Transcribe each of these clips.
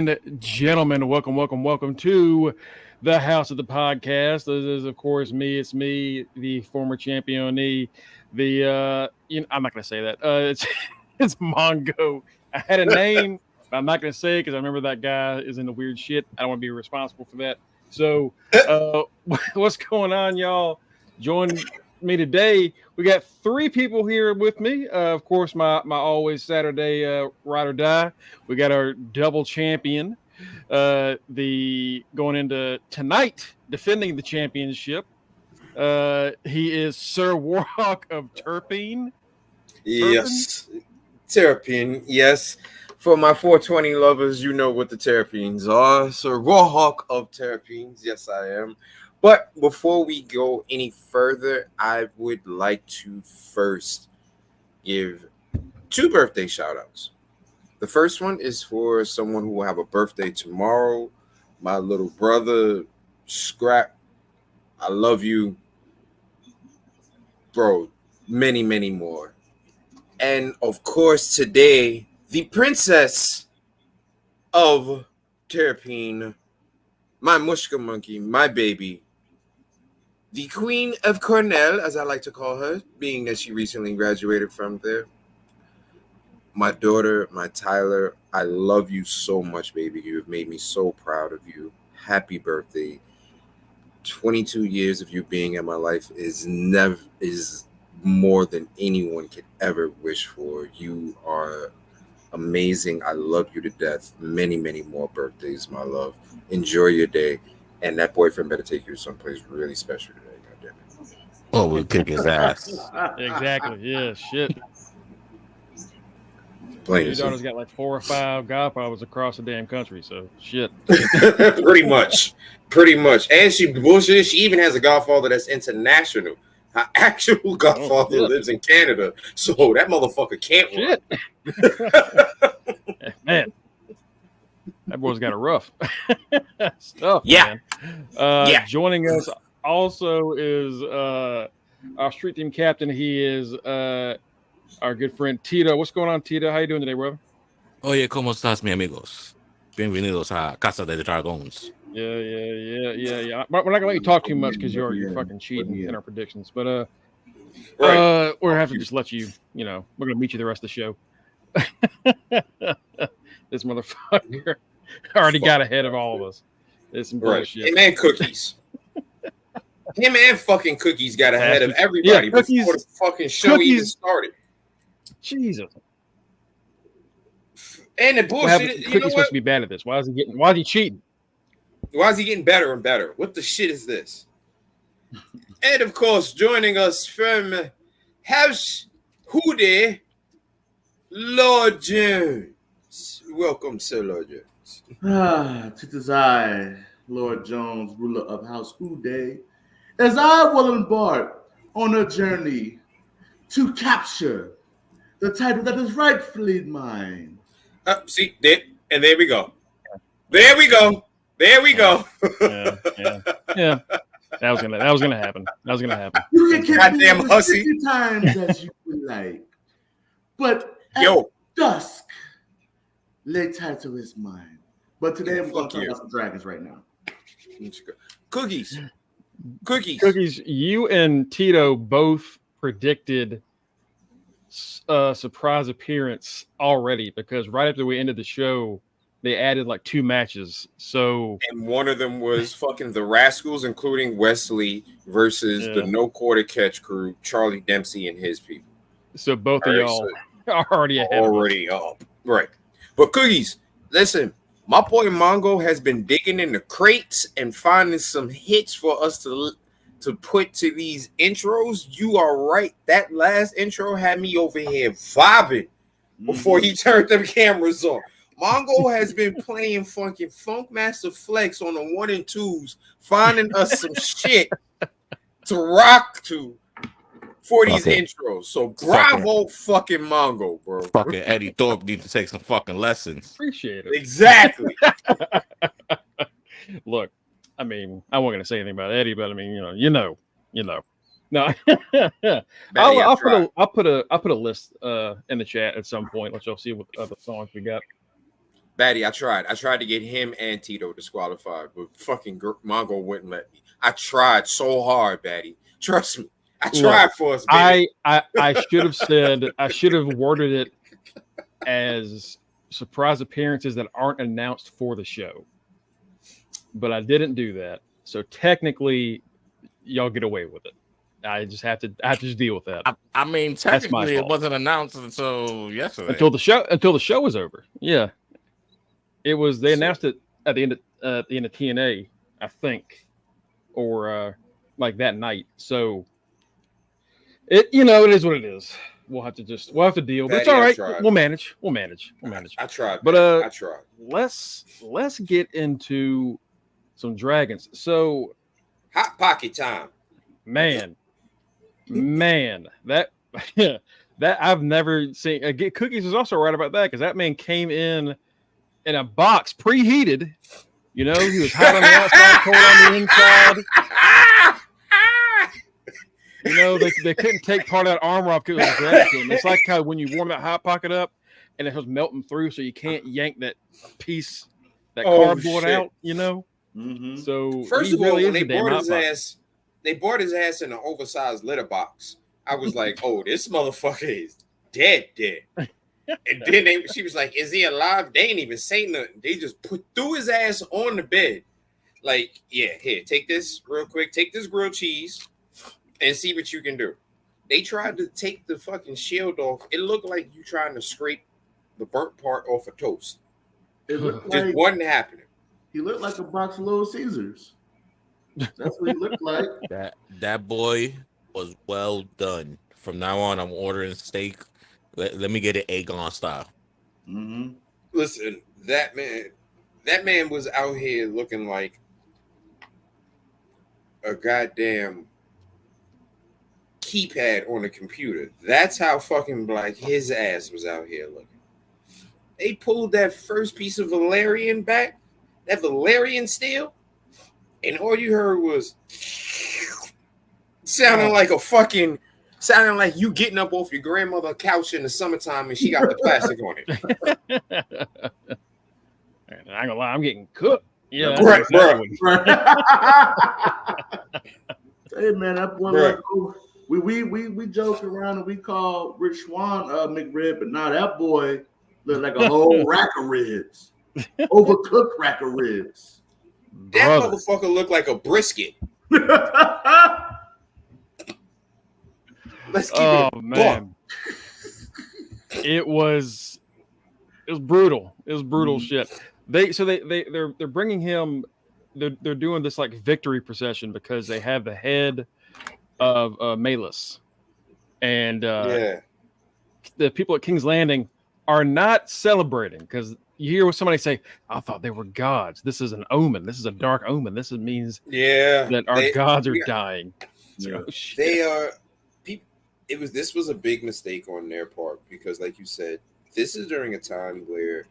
and gentlemen, welcome to the House of the Podcast. This is, of course, me. It's me, the former championee. I'm not going to say that. It's Mongo. I had a name, but I'm not going to say it because I remember that guy is into weird shit. I don't want to be responsible for that. So, what's going on, y'all? Join me today. We got three people here with me. Of course, my always Saturday ride or die. We got our double champion, the going into tonight defending the championship. He is Sir Warhawk of Terpene. Yes, Terpene. Yes, for my 420 lovers, you know what the Terpenes are. Sir Warhawk of Terpenes. Yes, I am. But before we go any further, I would like to first give two birthday shout-outs. The first one is for someone who will have a birthday tomorrow. My little brother, Scrap. I love you. Bro, many, many more. And, of course, today, the princess of Terpene, my Mushka monkey, my baby, the Queen of Cornell, as I like to call her, being that she recently graduated from there. My daughter, my Tyler, I love you so much, baby. You have made me so proud of you. Happy birthday. 22 years of you being in my life is more than anyone could ever wish for. You are amazing. I love you to death. Many, many more birthdays, my love. Enjoy your day. And that boyfriend better take you someplace really special today. God damn it. Oh, we'll kick his ass. Exactly. Yeah, shit. Plain Your and daughter's got like 4 or 5 godfathers across the damn country, so shit. Pretty much. And she bullshit. She even has a godfather that's international. Her actual godfather lives in Canada, so that motherfucker can't shit. Man, that boy's got it rough stuff. Yeah. Man. Joining us also is our street team captain. He is our good friend Tito. What's going on, Tito? How you doing today, brother? Oye, ¿cómo estás, mi amigos? Bienvenidos a Casa de Dragons. Yeah. We're not gonna let you talk too much because you're fucking cheating in our predictions. But we're gonna have to just let you. We're gonna meet you the rest of the show. This motherfucker already got ahead of all of us. It's some bullshit. Him and Cookies. Him and fucking Cookies got ahead of everybody before the fucking show even started. Jesus. And the bullshit. Cookie's supposed to be bad at this. Why is he cheating? Why is he getting better and better? What the shit is this? And of course, joining us from House Hootie, Lord Jones. Welcome, Sir Lord Jones. Tis I, Lord Jones, ruler of House Hootie, as I will embark on a journey to capture the title that is rightfully mine. See, there we go. There we go. Yeah. That was gonna happen. You can catch me Goddamn as hussy. many times as you would like, but at dusk, late title is mine. But today we're gonna talk about some dragons right now. Cookies. You and Tito both predicted surprise appearance already because right after we ended the show, they added like 2 matches. So and one of them was fucking the Rascals, including Wesley versus the No Quarter Catch crew, Charlie Dempsey and his people. So both of y'all are already ahead. Already up. Right. But Cookies, listen, my boy Mongo has been digging in the crates and finding some hits for us to put to these intros. You are right. That last intro had me over here vibing before he turned them cameras on. Mongo has been playing fucking Funkmaster Flex on the 1 and 2s, finding us some shit to rock to for these intros. So bravo fucking Mongo, bro. Fucking Eddie Thorpe needs to take some fucking lessons. Appreciate it. Exactly. Look, I mean, I wasn't gonna say anything about Eddie, but I mean, you know. No, I'll put a list in the chat at some point. Let y'all see what other songs we got. Batty, I tried to get him and Tito disqualified, but fucking Mongo wouldn't let me. I tried so hard, Batty. Trust me. I tried for us, baby. I should have said, I should have worded it as surprise appearances that aren't announced for the show. But I didn't do that. So technically, y'all get away with it. I have to just deal with that. I mean, technically, it wasn't announced until yesterday. Until the show was over. Yeah, it was. They announced it at the end of TNA, I think, or like that night. So it is what it is. We'll have to deal. But it's all right. We'll manage. I tried. But I tried. Let's get into some dragons. So hot pocket time. Man, that I've never seen. Cookies is also right about that because that man came in a box preheated. He was hot on the outside, cold on the inside. They couldn't take part of that armor off because it was grabbing. It's like how when you warm that hot pocket up and it was melting through, so you can't yank that piece, that cardboard out. Mm-hmm. So first of all, when they brought his ass in an oversized litter box. I was like, "Oh, this motherfucker is dead." And then she was like, "Is he alive?" They ain't even say nothing. They just threw his ass on the bed. Like, yeah, here, take this real quick. Take this grilled cheese and see what you can do. They tried to take the fucking shield off. It looked like you trying to scrape the burnt part off a toast. It looked just wasn't happening. He looked like a box of Little Caesars. That's what he looked like. That boy was well done. From now on, I'm ordering steak. Let me get it Aegon style. Mm-hmm. Listen, that man was out here looking like a goddamn keypad on a computer. That's how fucking black his ass was out here looking. They pulled that first piece of Valerian back, that Valerian steel, and all you heard was sounding like you getting up off your grandmother's couch in the summertime and she got the plastic on it. I ain't gonna lie, I'm getting cooked. Yeah, right. Hey man, that boy we joke around and we call Rich Swan McRib, but now that boy looked like a whole rack of ribs, overcooked rack of ribs. That motherfucker looked like a brisket. Let's keep it. Man, it was brutal. It was brutal shit. They're bringing him. They're doing this like victory procession because they have the head of Meleys, and the people at King's Landing are not celebrating because you hear somebody say, "I thought they were gods. This is an omen. This is a dark omen. This means that our gods are dying." Yeah. Oh, shit. They are. This was a big mistake on their part because, like you said, this is during a time where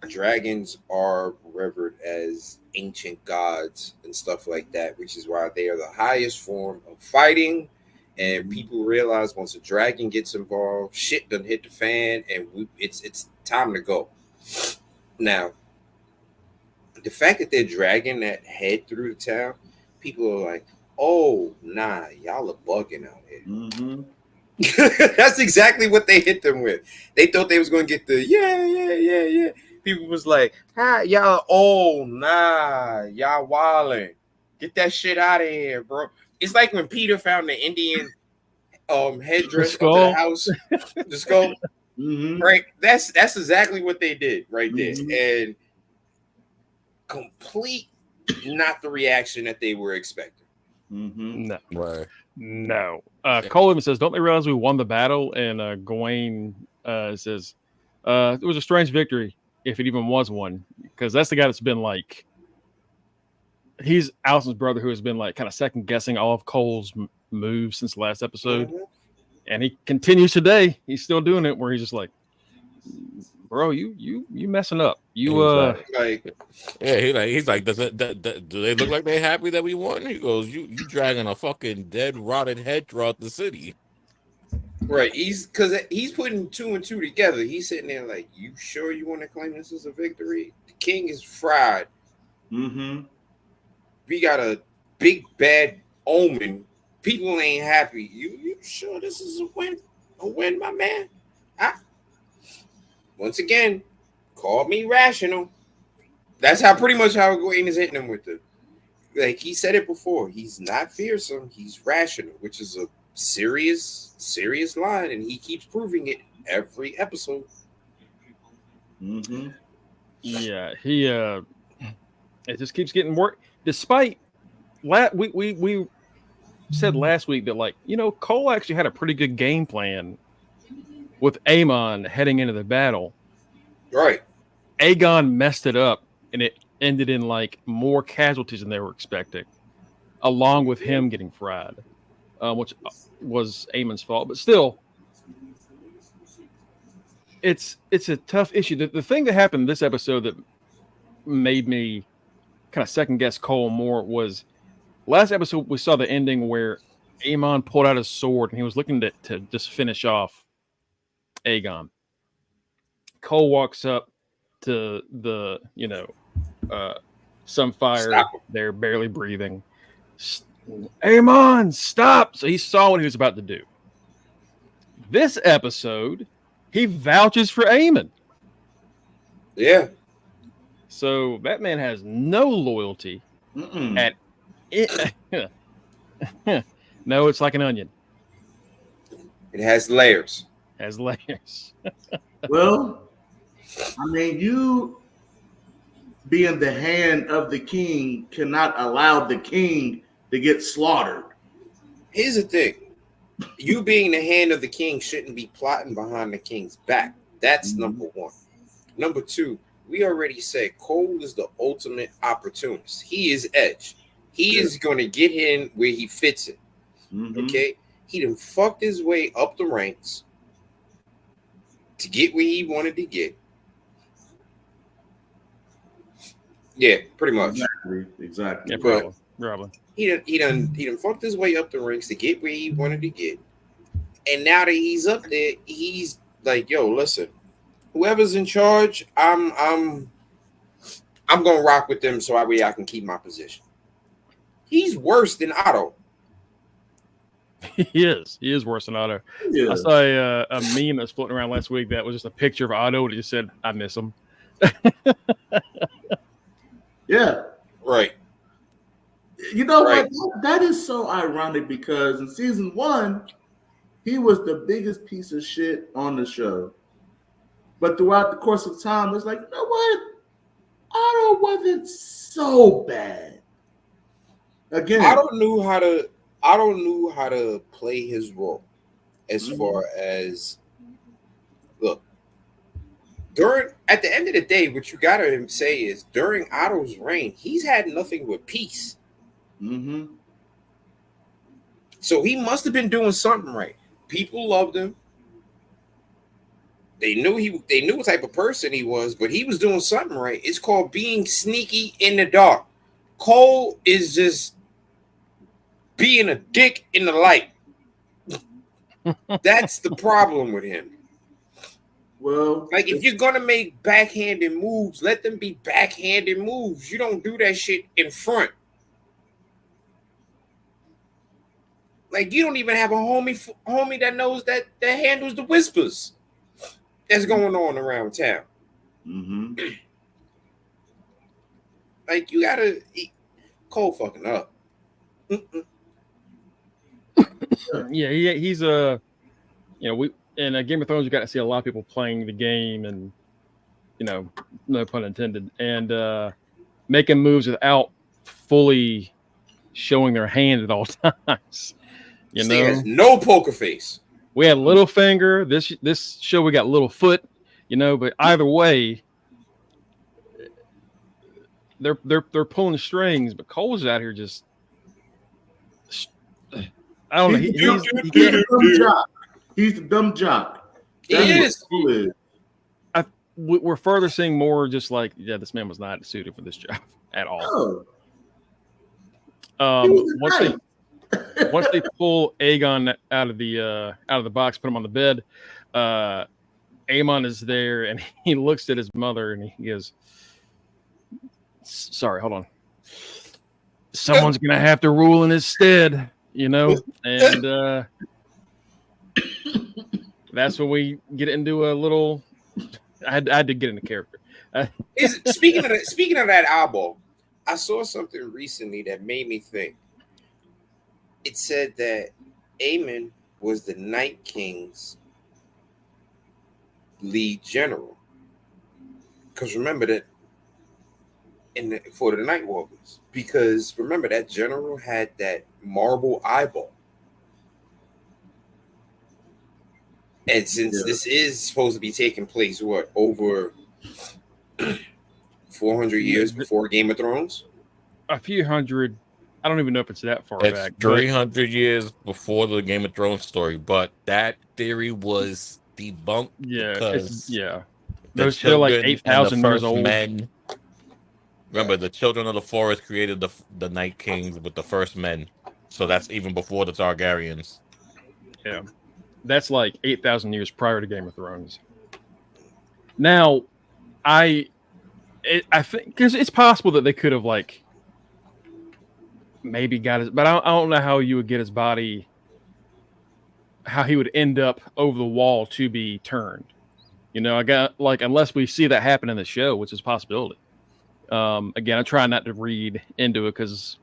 dragons are revered as ancient gods and stuff like that, which is why they are the highest form of fighting. And people realize once a dragon gets involved, shit done hit the fan, and it's time to go. Now, the fact that they're dragging that head through the town, people are like, "Oh, nah, y'all are bugging out here." Mm-hmm. That's exactly what they hit them with. They thought they was going to get the yeah. People was like, "Hi, y'all. Oh, nah, y'all wildin'. Get that shit out of here, bro." It's like when Peter found the Indian headdress under the house, the skull. Mm-hmm. Right? That's exactly what they did right there, and complete not the reaction that they were expecting. Mm-hmm. No. Right. No. Cole even says, "Don't they realize we won the battle?" And Gawain says, "It was a strange victory, if it even was one, because that's the guy that's been like, he's Alison's brother who has been like kind of second guessing all of Cole's moves since the last episode, and he continues today. He's still doing it where he's just like, bro, you messing up. You he's like, do they look like they're happy that we won? He goes, you dragging a fucking dead, rotted head throughout the city. Right. He's putting 2 and 2 together. He's sitting there like, you sure you want to claim this as a victory? The king is fried. Mm-hmm. We got a big bad omen. People ain't happy. You sure this is a win? A win, my man? Once again, call me rational. That's how pretty much how Gawain is hitting him with it. Like he said it before, he's not fearsome, he's rational, which is a serious line, and he keeps proving it every episode. Mm-hmm. Yeah, he it just keeps getting worse. Despite we said last week that, like, you know, Cole actually had a pretty good game plan with Aemon heading into the battle. Right. Aegon messed it up, and it ended in like more casualties than they were expecting, along with him getting fried, which was Aemon's fault. But still, it's a tough issue. The thing that happened this episode that made me kind of second guess Cole more was last episode we saw the ending where Aemon pulled out his sword and he was looking to just finish off Aegon. Cole walks up to the, Sunfyre. They're barely breathing. Aemon, stop! So he saw what he was about to do. This episode, he vouches for Aemon. Yeah. So that man has no loyalty at it. No, it's like an onion. It has layers. Has layers. Well, I mean, you being the hand of the king cannot allow the king to get slaughtered. Here's the thing. You being the hand of the king shouldn't be plotting behind the king's back. That's number one. Number two, we already said Cole is the ultimate opportunist. He is Edge. He is going to get in where he fits in. Okay? He done fucked his way up the ranks to get where he wanted to get. Yeah, pretty much. Exactly. Yeah, probably. He done fucked his way up the ranks to get where he wanted to get. And now that he's up there, he's like, yo, listen, whoever's in charge, I'm gonna rock with them so I can keep my position. He's worse than Otto. He is worse than Otto. Yeah. I saw a meme that's floating around last week that was just a picture of Otto and it just said, I miss him. Yeah. Right. You know what? That is so ironic because in season 1, he was the biggest piece of shit on the show. But throughout the course of time, it's like, you know what? Otto wasn't so bad. Again, I don't know how to play his role as far as look. At the end of the day, what you gotta say is during Otto's reign, he's had nothing but peace. So he must have been doing something right. People loved him. They knew what type of person he was, but he was doing something right. It's called being sneaky in the dark. Cole is just being a dick in the light. That's the problem with him. Well, like if you're gonna make backhanded moves, let them be backhanded moves. You don't do that shit in front. Like you don't even have a homie that knows that handles the whispers that's going on around town. Like you gotta Cole fucking up. Yeah, he's we in Game of Thrones, you got to see a lot of people playing the game, and no pun intended, and making moves without fully showing their hand at all times. He has no poker face. We had Littlefinger. This show we got Littlefoot. But either way, they're pulling strings. But Cole's out here just. I don't know. He's the dumb jock. He is. We're further seeing more just like, this man was not suited for this job at all. Oh. once they pull Aegon out of the box, put him on the bed, Aemon is there, and he looks at his mother, and he goes, "Sorry, hold on. Someone's gonna have to rule in his stead, you know." And that's when we get into a little. I had to get into character. Speaking of that album, I saw something recently that made me think. It said that Aemon was the Night King's lead general. Because remember that for the Night Walkers. Because remember that general had that marble eyeball. And since this is supposed to be taking place, over 400 years before Game of Thrones? A few hundred. I don't even know if it's that far It's back. 300 years before the Game of Thrones story, but that theory was debunked. Yeah, because those still like 8,000 years old. Men, remember, the children of the forest created the Night Kings with the first men, so that's even before the Targaryens. Yeah, that's like 8,000 years prior to Game of Thrones. Now, I think because it's possible that they could have like maybe got his, but I don't know how you would get his body, how he would end up over the wall to be turned. You know, I got like, unless we see that happen in the show, which is a possibility. Again, I try not to read into it because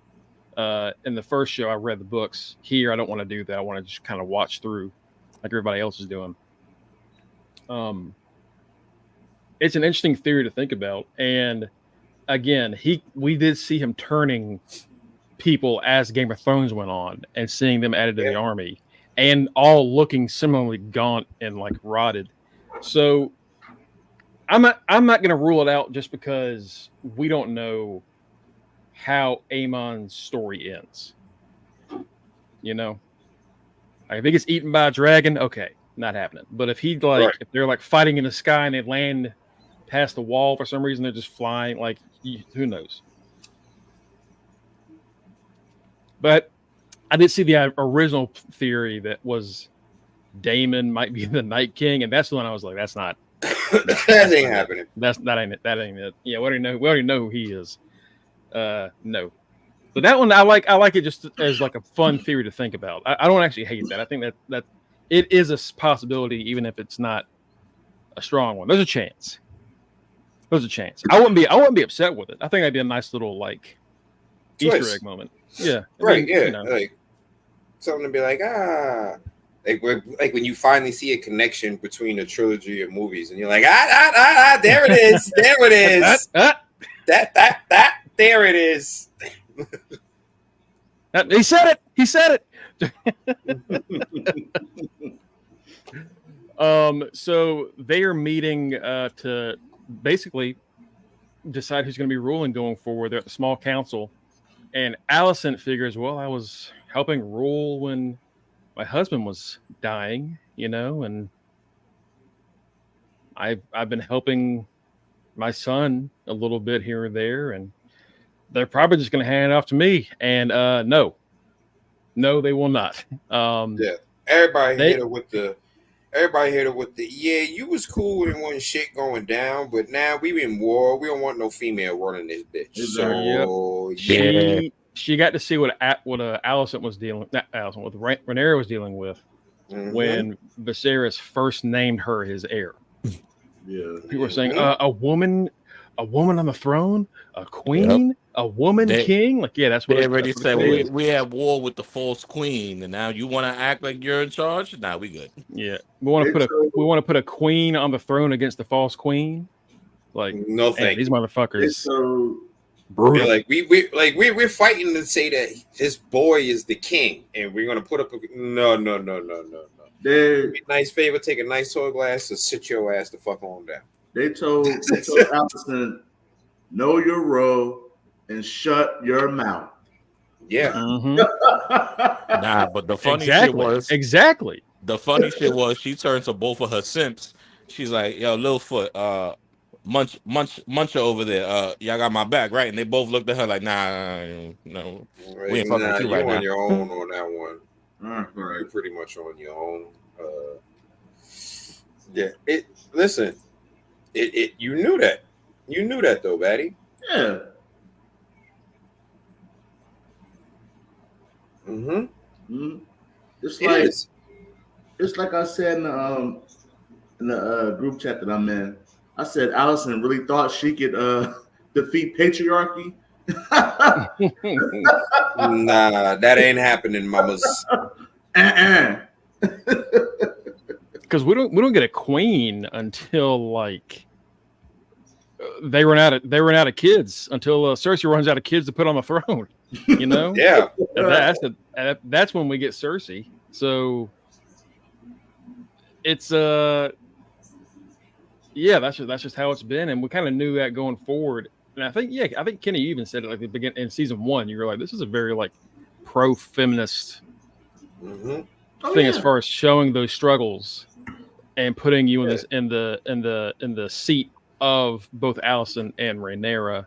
in the first show I read the books. Here, I don't want to do that. I want to just kind of watch through like everybody else is doing. It's an interesting theory to think about. And again, we did see him turning people as Game of Thrones went on and seeing them added to the army and all looking similarly gaunt and like rotted. So I'm not going to rule it out just because we don't know how Aemon's story ends. You know, if he gets eaten by a dragon, okay, not happening. But if if they're like fighting in the sky and they land past the wall for some reason, they're just flying, like who knows? But I did see the original theory that was Daemon might be the Night King, and that's the one I was like, that's not. That ain't happening. That ain't it. Yeah, we already know who he is. No. But that one I like it just as like a fun theory to think about. I don't actually hate that. I think that it is a possibility, even if it's not a strong one. There's a chance. I wouldn't be upset with it. I think that'd be a nice little like Easter egg moment. Yeah. Right. Yeah. You know. Like something to be like, like when you finally see a connection between a trilogy of movies, and you're like, there it is, there it is, that, there it is. He said it. So they are meeting to basically decide who's going to be ruling going forward. They're at the small council. And Alicent figures, well, I was helping rule when my husband was dying, you know, and I've been helping my son a little bit here and there, and they're probably just going to hand it off to me. And no, they will not. Everybody hit her with the. Yeah, you was cool and wasn't shit going down, but now we in war. We don't want no female running this bitch. So she got to see what Alicent was dealing. Not Alicent, what Rhaenyra was dealing with when Viserys first named her his heir. Yeah, people were saying a woman on the throne, a queen, a woman king. Like, yeah, that's what they already said. We had war with the false queen, and now you want to act like you're in charge? Nah, we good. Yeah, we want to put a queen on the throne against the false queen. Like, no thank these motherfuckers. It's so brutal. Like we're fighting to say that this boy is the king, and we're gonna put up no. Nice favor, take a nice tall glass and sit your ass the fuck on down. They told Alicent, know your role and shut your mouth. Yeah. Nah, but the funny shit was the funny shit was she turned to both of her simps. She's like, yo, Littlefoot, Muncher over there. Y'all got my back, right? And they both looked at her like, nah, no, we ain't fucking with you right on now. your own on that one. Right. You're pretty much on your own. Yeah. Listen. You knew that. You knew that though, Batty. Yeah. Mm-hmm. It's like I said in the group chat that I'm in. I said Alicent really thought she could defeat patriarchy. Nah, that ain't happening, mamas. Because we don't get a queen until like they run out of kids, until Cersei runs out of kids to put on the throne. You know, Yeah, that's when we get Cersei. So it's yeah, that's just how it's been, and we kind of knew that going forward. And I think Kenny even said it like the beginning in season 1. You were like, this is a very like pro-feminist thing as far as showing those struggles and putting you in the seat of both Alicent and Rhaenyra.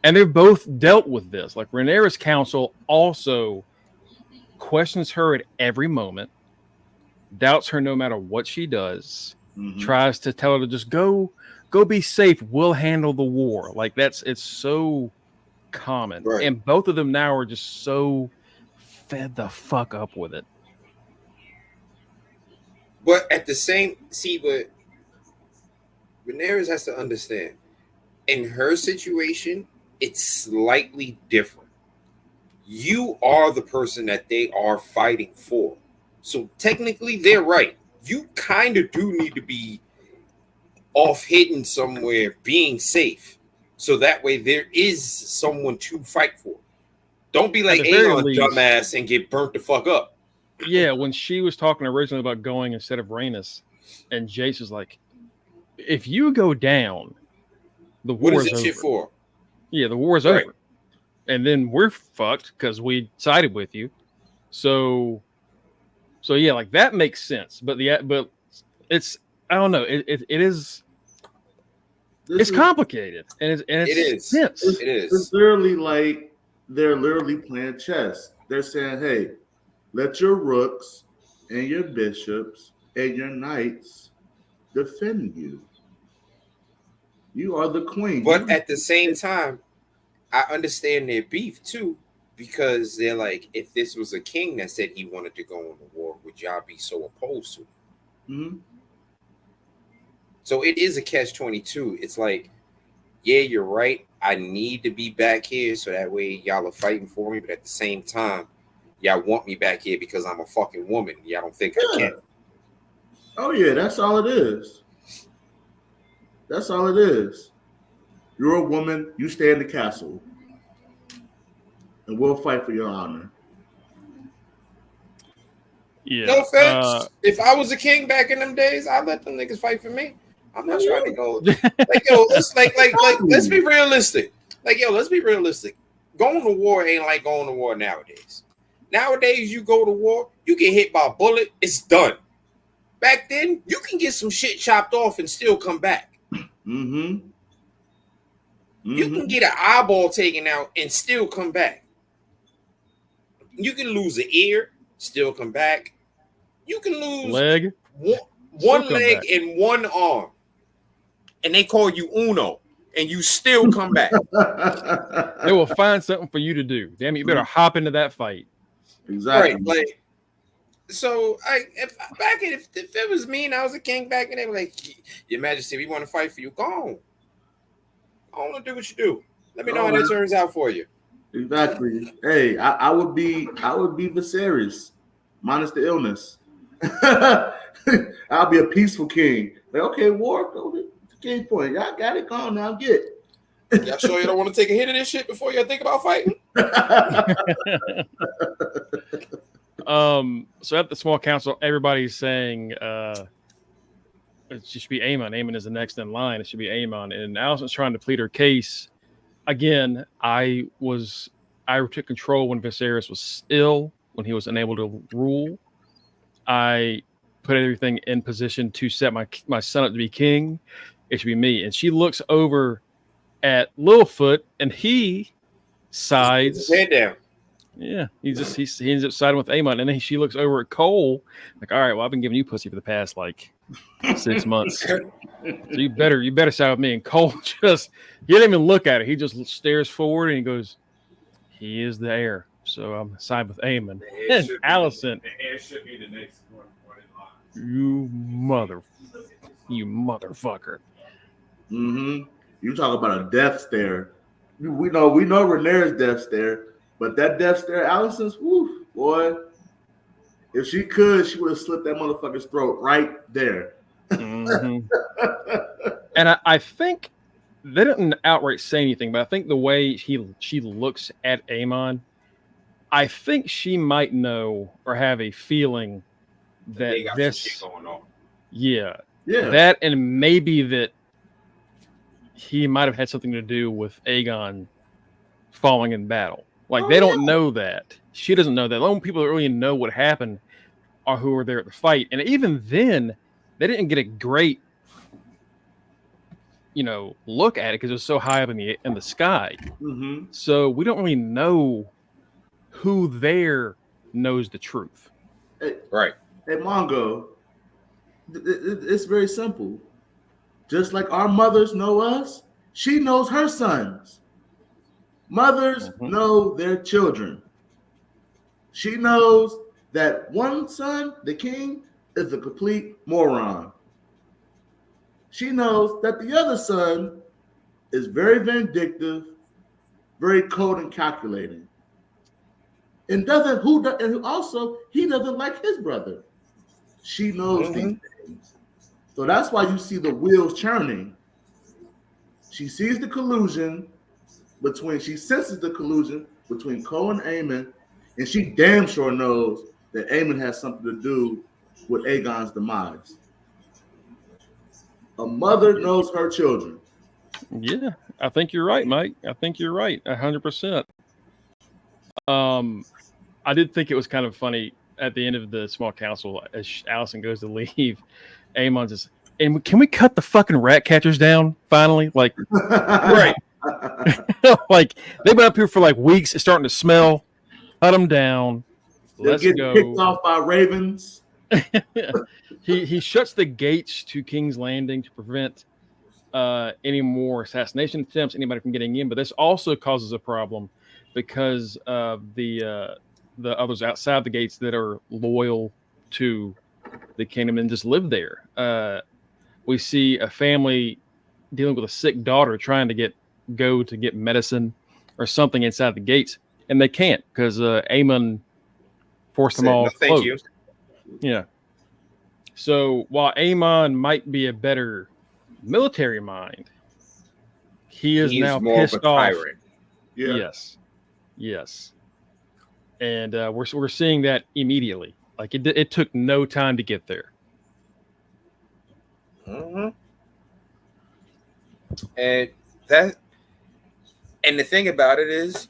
And they've both dealt with this. Like Rhaenyra's council also questions her at every moment, doubts her no matter what she does, tries to tell her to just go be safe. We'll handle the war. Like it's so common. Right. And both of them now are just so fed the fuck up with it. But at the same, but Rhaenyra has to understand, in her situation, it's slightly different. You are the person that they are fighting for. So technically, they're right. You kind of do need to be off hidden somewhere, being safe. So that way there is someone to fight for. Don't be like Aegon dumbass and get burnt the fuck up. Yeah, when she was talking originally about going instead of Rhaenys, and Jace was like, if you go down, the war is over. What is this shit for? Yeah, the war is over. And then we're fucked because we sided with you. So yeah, like that makes sense. But it's, I don't know. It's complicated. And it's tense. It is. It's literally like they're literally playing chess. They're saying, hey, let your rooks and your bishops and your knights defend you. You are the queen. But at the same time, I understand their beef too, because they're like, if this was a king that said he wanted to go on the war, would y'all be so opposed to it? Mm-hmm. So it is a catch-22. It's like, yeah, you're right. I need to be back here so that way y'all are fighting for me. But at the same time, y'all want me back here because I'm a fucking woman. Y'all don't think I can. Oh, yeah, that's all it is. That's all it is. You're a woman. You stay in the castle. And we'll fight for your honor. Yeah. No offense. If I was a king back in them days, I'd let them niggas fight for me. I'm not trying to go. Like, yo, let's be realistic. Like, yo, let's be realistic. Going to war ain't like going to war nowadays. Nowadays, you go to war, you get hit by a bullet, it's done. Back then, you can get some shit chopped off and still come back. You can get an eyeball taken out and still come back. You can lose an ear, still come back. You can lose leg, one leg and one arm, and they call you Uno, and you still come back. They will find something for you to do. Damn it, you better hop into that fight. Exactly. Right, like, so if it was me and I was a king back and they were like, Your Majesty, we want to fight for you. Go on. I want to do what you do. Let me know how that turns out for you. Exactly. Hey, I would be Viserys, minus the illness. I'll be a peaceful king. Like, okay, war, go to the king point. Y'all got it. Go on now, get. Y'all sure you don't want to take a hit of this shit before you think about fighting? So at the small council, everybody's saying it should be Aemon. Aemon is the next in line. It should be Aemon. And Alicent's trying to plead her case. Again, I took control when Viserys was ill, when he was unable to rule. I put everything in position to set my son up to be king. It should be me. And she looks over at Littlefoot, and he sides. His head down. Yeah, he ends up siding with Aemon, and then she looks over at Cole, like, all right, well, I've been giving you pussy for the past like 6 months, so you better side with me. And Cole he didn't even look at it; he just stares forward and he goes, "He is the heir, so I'm side with Aemon." And Alicent, The heir should be the next one in line. you motherfucker. Mm-hmm. You talk about a death stare. We know Rhaenyra's death stare. But that death stare, Alicent's, woo, boy. If she could, she would have slit that motherfucker's throat right there. Mm-hmm. And I think they didn't outright say anything, but I think the way she looks at Aemon, I think she might know or have a feeling that They got some shit going on. yeah, Yeah. that, and maybe that he might have had something to do with Aegon falling in battle. Like, they don't know that. She doesn't know that. The only people that really know what happened are who were there at the fight. And even then, they didn't get a great, look at it because it was so high up in the sky. Mm-hmm. So we don't really know who there knows the truth. Right. Hey, Mongo, it's very simple. Just like our mothers know us, she knows her sons. Mothers know their children. She knows that one son, the king, is a complete moron. She knows that the other son is very vindictive, very cold and calculating. And he doesn't like his brother. She knows these things. So that's why you see the wheels churning. She sees the collusion she senses the collusion between Cole and Aemon, and she damn sure knows that Aemon has something to do with Aegon's demise. A mother knows her children. Yeah, I think you're right, Mike. I think you're right, 100%. I did think it was kind of funny at the end of the small council as Alicent goes to leave. Aemon says, "And can we cut the fucking rat catchers down finally?" Like, right. Like, they've been up here for like weeks. It's starting to smell. Cut them down. They'll Let's get go. kicked off by ravens. He shuts the gates to King's Landing to prevent any more assassination attempts, anybody from getting in. But this also causes a problem because of the others outside the gates that are loyal to the kingdom and just live there. We see a family dealing with a sick daughter trying to go to get medicine or something inside the gates, and they can't because Aemon forced them all Thank you. Yeah. So while Aemon might be a better military mind, he's now more pissed of a off. tyrant. Yeah. Yes. And we're seeing that immediately. Like, it took no time to get there. Mm-hmm. And the thing about it is,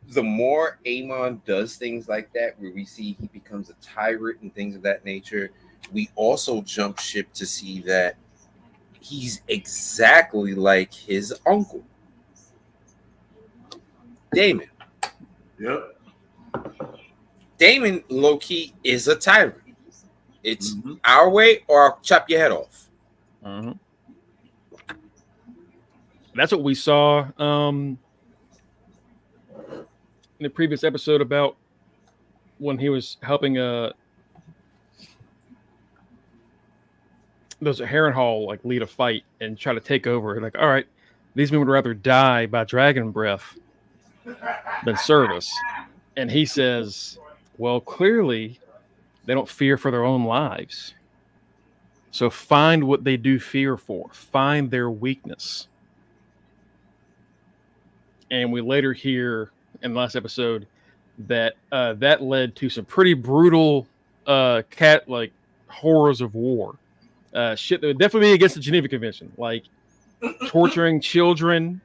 the more Aemon does things like that, where we see he becomes a tyrant and things of that nature, we also jump ship to see that he's exactly like his uncle, Daemon. Yep. Daemon, low-key, is a tyrant. It's our way or I'll chop your head off. Mm-hmm. That's what we saw in the previous episode about when he was helping those at Harrenhal like lead a fight and try to take over. Like, all right, these men would rather die by dragon breath than service. And he says, well, clearly they don't fear for their own lives. So find what they do fear for. Find their weakness. And we later hear in the last episode that that led to some pretty brutal horrors of war. Shit that would definitely be against the Geneva Convention, like torturing children,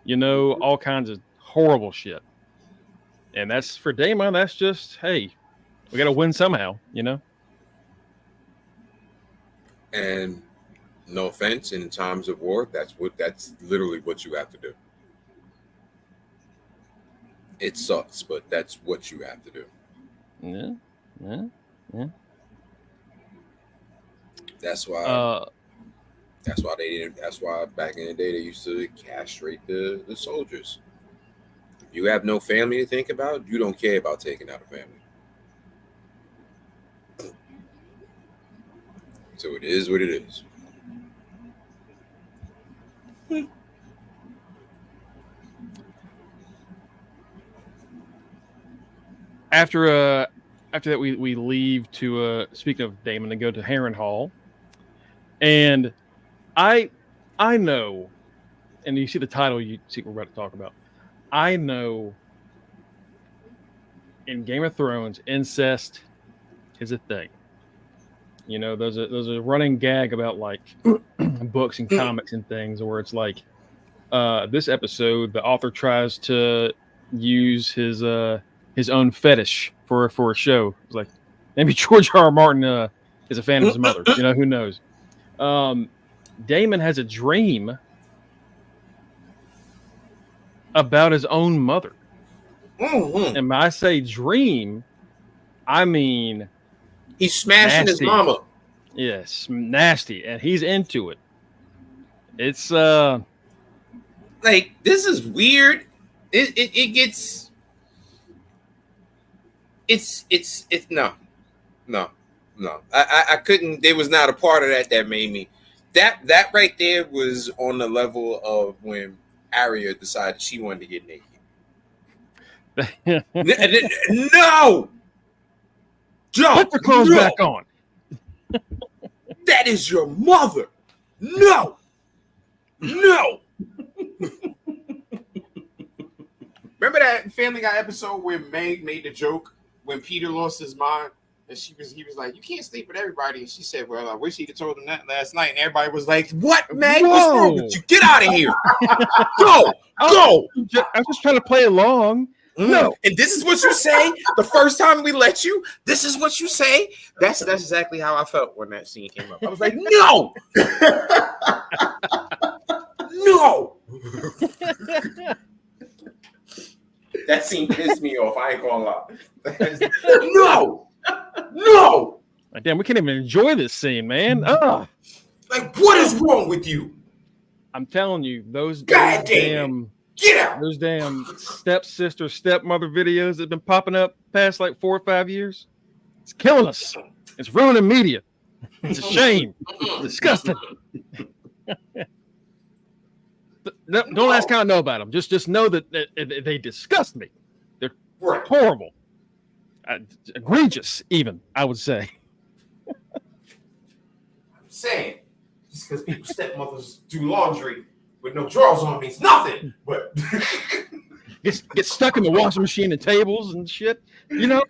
all kinds of horrible shit. And that's for Daemon. That's just, hey, we got to win somehow, And No offense, in times of war, that's literally what you have to do. It sucks, but that's what you have to do. Yeah. That's why. That's why they didn't. That's why back in the day they used to castrate the soldiers. If you have no family to think about, you don't care about taking out a family. So it is what it is. After that, we leave to speak of Daemon and go to Harrenhal, and I know, and you see the title, you see what we're about to talk about. I know in Game of Thrones, incest is a thing. You know, there's a running gag about like books and comics and things where it's like this episode, the author tries to use his own fetish for a show. It's like maybe George R. R. Martin is a fan of his mother. You know, who knows? Daemon has a dream about his own mother. Mm-hmm. And when I say dream, I mean he's smashing nasty. his mama. Yes, nasty, and he's into it. It's like, this is weird. It gets. It's no. I couldn't. There was not a part of that made me. That right there was on the level of when Arya decided she wanted to get naked. No! Put the clothes back on. That is your mother. No. Remember that Family Guy episode where Meg made the joke when Peter lost his mind? And he was like, you can't sleep with everybody. And she said, well, I wish he'd have told him that last night. And everybody was like, what, Meg? Whoa. What's wrong with you? Get out of here. Go. I'm just trying to play along. No. And this is what you say the first time we let you. This is what you say. That's exactly how I felt when that scene came up. I was like, no. No. That scene pissed me off. I ain't gonna lie. No. Like, damn, we can't even enjoy this scene, man. Ugh. Like, what is wrong with you? I'm telling you, those damn. Get out. Those damn stepsister, stepmother videos that have been popping up past like 4 or 5 years. It's killing us. It's ruining media. It's a shame. It's disgusting. No, don't ask how I know about them. Just know that they disgust me. They're horrible. Egregious, even, I would say. I'm saying, just because people's stepmothers do laundry with no drawers on means nothing. But get stuck in the washing machine and tables and shit. You know,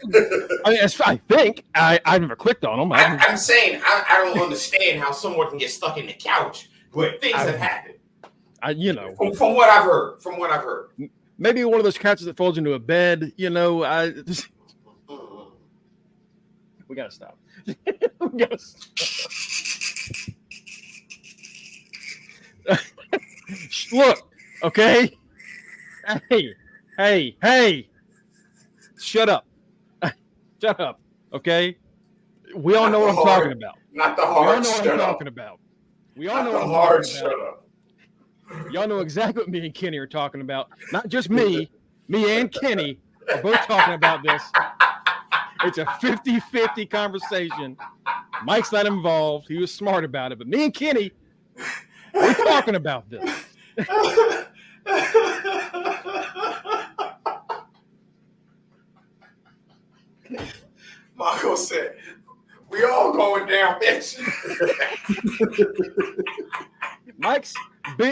I think I never clicked on them. I'm saying I don't understand how someone can get stuck in the couch, but things have happened. You know, from what I've heard. Maybe one of those couches that folds into a bed. You know, we gotta stop. We gotta stop. Look, okay. Hey! Shut up! Shut up! Okay. We all know what I'm talking about. Not the hard. We all know what I'm talking about. We all know what I'm talking about. Y'all know exactly what me and Kenny are talking about. Not just me and Kenny are both talking about this. It's a 50-50 conversation. Mike's not involved. He was smart about it. But me and Kenny, we're talking about this. Mongo said, we all going down, bitch.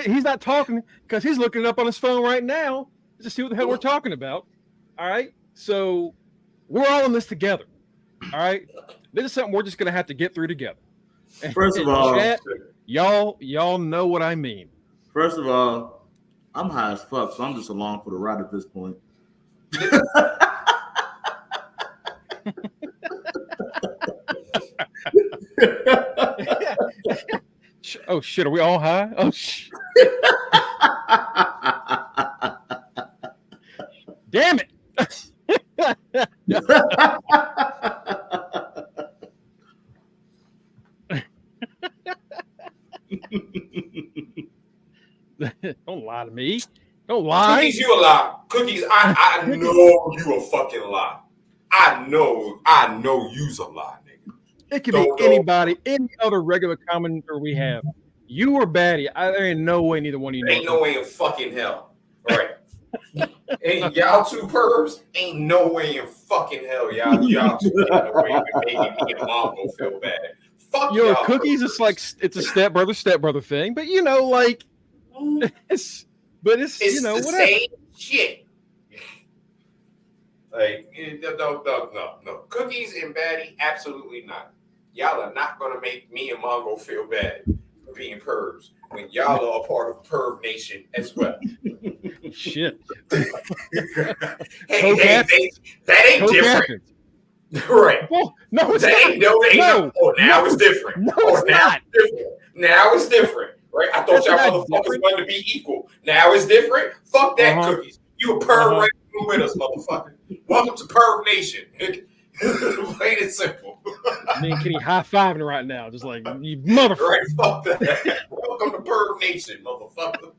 He's not talking because he's looking it up on his phone right now to see what the hell we're talking about. All right. So we're all in this together. All right. This is something we're just going to have to get through together. First of all, chat, y'all know what I mean. First of all, I'm high as fuck, so I'm just along for the ride at this point. Oh shit, are we all high? Oh shit. Damn it. Don't lie to me. Don't lie. Cookies, you a lie. Cookies, I know you a fucking lie. I know you's a lie, nigga. It could be anybody, any other regular commenter we have. You or Batty, there ain't no way neither one of you know. Ain't no way in fucking hell. All right. Ain't y'all two pervs? Ain't no way in fucking hell y'all two getting away with making me and Mongo feel bad. Fuck Yo, y'all. Cookies, it's like it's a stepbrother thing, but you know, like it's you know, the whatever. same shit. Like, no. Cookies and Batty, absolutely not. Y'all are not gonna make me and Mongo feel bad for being pervs when y'all are a part of Perv Nation as well. Shit. That ain't different. Right. Well, no, it's that not. Now it's different. No, it's not. Now it's different. Right? I thought y'all motherfuckers wanted to be equal. Now it's different. Fuck that, Cookies. You a perv right with us, motherfucker. Welcome to Perv Nation. Plain and simple. Me and Kenny high-fiving right now, just like, you motherfucker. Right, fuck that. Welcome to Perv Nation, motherfucker.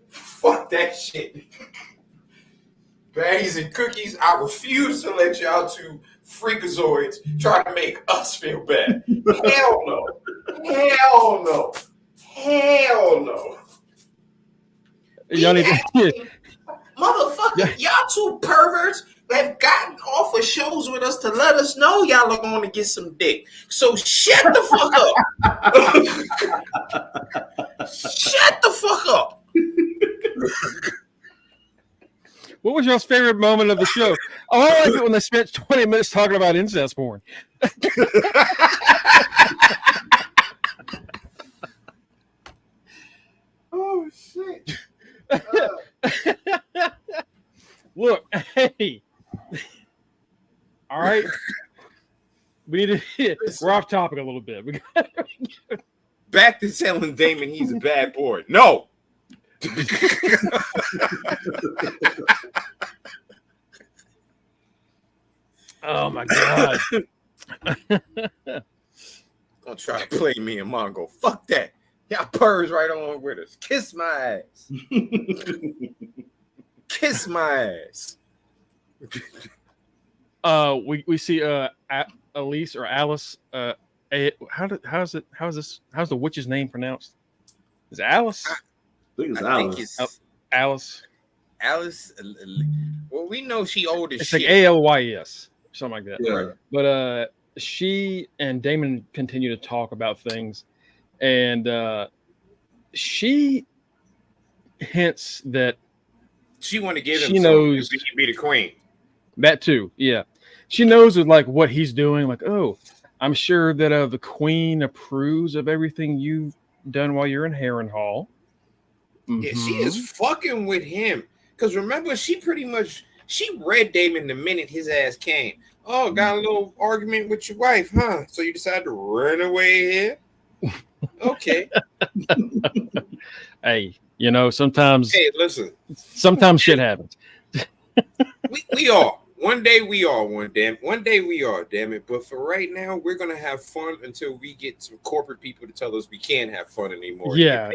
Fuck that shit. Baddies and Cookies, I refuse to let y'all two freakazoids try to make us feel bad. Hell no. Hell no. Hell no. Y'all need to, motherfucker, y'all two perverts have gotten off of shows with us to let us know y'all are going to get some dick. So shut the fuck up. Shut the fuck up. What was y'all's favorite moment of the show? Oh, I like it when they spent 20 minutes talking about incest porn. Oh, shit. Look, hey. All right. We need to, we're off topic a little bit. Back to telling Damon he's a bad boy. No. Oh my god. Don't try to play me and Mongo. Fuck that. Y'all purrs right on with us. Kiss my ass. Kiss my ass. We see Elise or Alice. How's the witch's name pronounced? Is it Alice? I think it's I Alice. think it's Alice. Alice. Well, we know she old as It's shit. like ALYS, something like that. Yeah. Right. But she and Damon continue to talk about things, and she hints that She want to give him. She knows- She can be the queen. that too. Yeah, she knows that, like, what he's doing. Like, oh, I'm sure that the queen approves of everything you've done while you're in Harrenhal. Yeah, she is fucking with him. Because remember, she read Damon the minute his ass came. Oh, got a little argument with your wife, huh? So you decided to run away here? Okay. Hey, you know, sometimes Listen. sometimes shit happens. We are. One day we are, one day we are, damn it. But for right now, we're gonna have fun until we get some corporate people to tell us we can't have fun anymore. Yeah.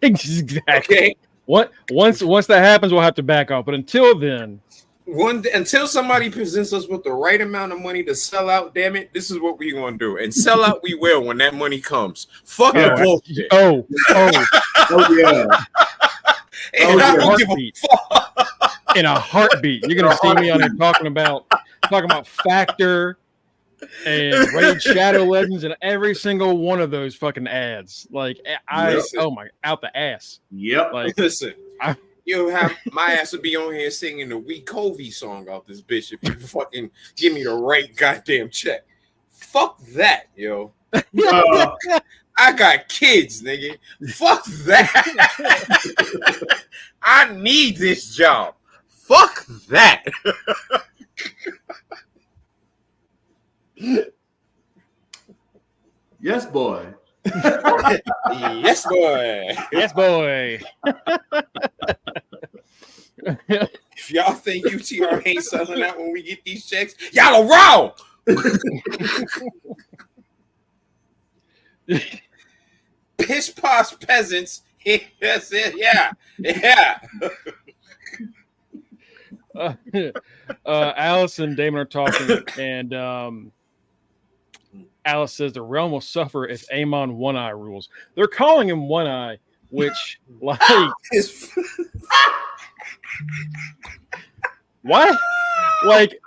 Exactly. Okay. Once that happens, we'll have to back off. But until then, Until somebody presents us with the right amount of money to sell out, damn it, this is what we're gonna do. And sell out we will when that money comes. Fuck the bullshit. oh, Oh yeah. And I don't give a heartbeat. fuck. In a heartbeat, you're gonna see me on here talking about Factor and Raid Shadow Legends and every single one of those fucking ads. Like, out the ass. Yep. Like, Listen, you'll have my ass would be on here singing the Wee Covey song out this bitch if you fucking give me the right goddamn check. Fuck that, yo. I got kids, nigga. Fuck that. I need this job. Fuck that. Yes, boy. Yes, boy. If y'all think UTR ain't selling out when we get these checks, y'all are wrong. Pish posh peasants. That's it. Yeah. Alice and Damon are talking, and Alice says the realm will suffer if Aemon One Eye rules. They're calling him One Eye, which like what? Like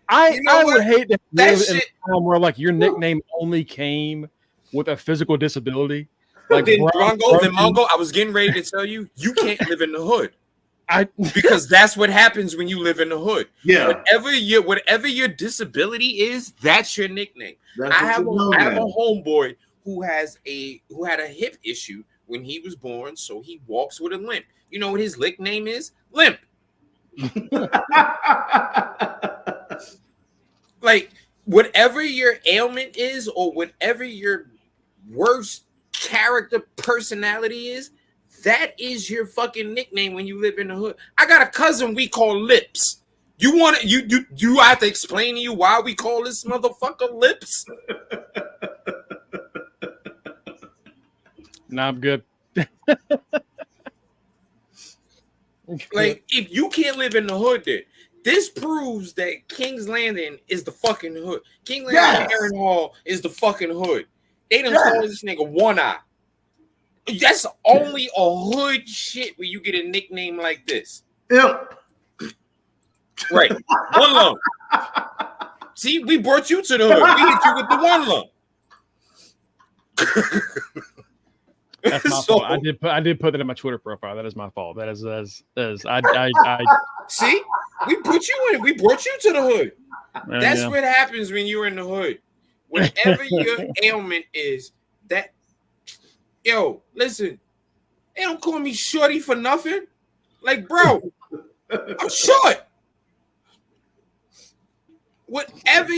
I would hate to live in a time where like your nickname only came with a physical disability. Like then Mongo, I was getting ready to tell you, you can't live in the hood. Because that's what happens when you live in the hood. Yeah. Whatever your disability is, that's your nickname. I have a homeboy who had a hip issue when he was born, so he walks with a limp. You know what his nickname is? Limp. Like whatever your ailment is, or whatever your worst character personality is, that is your fucking nickname when you live in the hood. I got a cousin we call Lips. You want to do I have to explain to you why we call this motherfucker Lips? Nah, I'm good. Like, if you can't live in the hood, then this proves that King's Landing is the fucking hood. King's Landing and Harrenhal is the fucking hood. They done call this nigga One Eye. That's only a hood shit where you get a nickname like this. Yep. Right. One lung. See, we brought you to the hood. We hit you with the one lung. That's my fault. I did put that in my Twitter profile. That is my fault. That is I see, we put you in. We brought you to the hood. That's what happens when you're in the hood. Whatever your ailment is, that listen, they don't call me shorty for nothing. Like, bro, I'm short. Whatever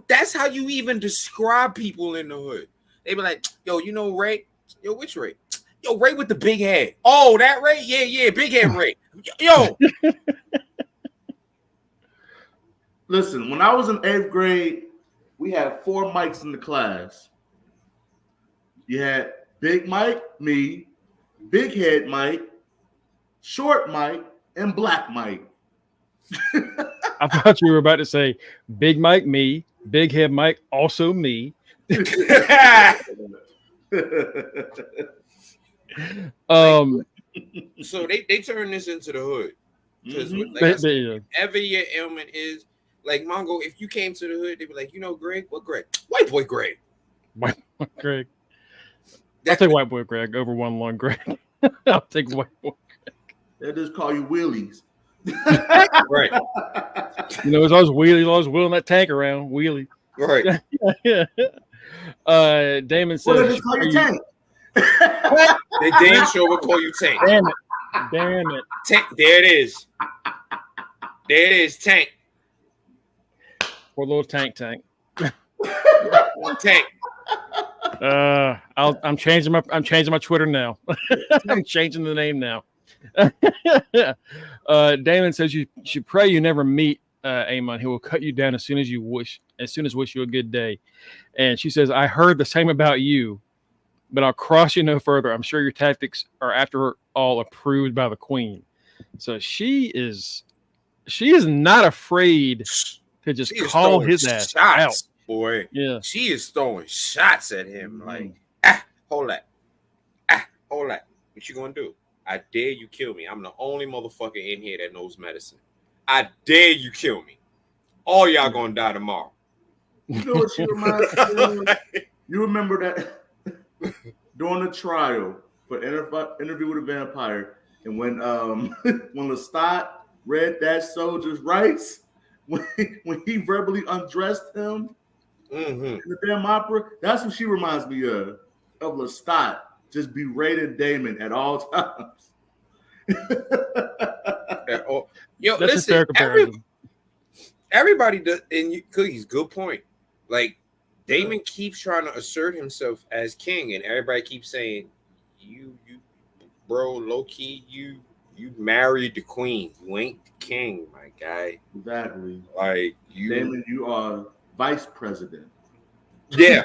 that's how you even describe people in the hood. They be like, yo, you know Ray? Yo, which Ray? Yo, Ray with the big head. Oh, that Ray? Yeah, big head Ray. Yo. Listen, when I was in 8th grade, we had 4 mics in the class. You had Big Mike, me, Big Head Mike, Short Mike, and Black Mike. I thought you were about to say Big Mike, me, Big Head Mike, also me. So they turn this into the hood. Because whatever your ailment is, like Mongo, if you came to the hood, they'd be like, you know, Greg, what Greg? White boy Greg. White boy Greg. I'll take white boy Greg over one long Greg. I'll take white boy Greg. They'll just call you Wheelies. Right. You know, it's always Wheelie, always wheeling that tank around. Wheelie. Right. Damon says, well, just call you Tank. They damn sure will call you Tank. Damn it. Tank. There it is. There it is, Tank. Poor little tank. Tank. I'm changing my Twitter now. I'm changing the name now. Damon says you should pray you never meet Aemon. He will cut you down as soon as wish you a good day. And she says, I heard the same about you, but I'll cross you no further. I'm sure your tactics are after all approved by the queen. So she is not afraid to just call his ass out. Boy, yeah, she is throwing shots at him. Like, hold that. What you gonna do? I dare you kill me. I'm the only motherfucker in here that knows medicine. I dare you kill me. All y'all gonna die tomorrow. You know what she reminds me of? You remember that during the trial for Interview with a Vampire, and when Lestat read that soldier's rights, when he verbally undressed him in the damn opera, that's what she reminds me of Lestat just berating Damon at all times. Yo, that's listen, everybody does, and Cookie's good point. Like, Daemon keeps trying to assert himself as king, and everybody keeps saying, "You, bro, low key, you married the queen. You ain't the king, my guy. Exactly. Like you, Damon, you are vice president. yeah,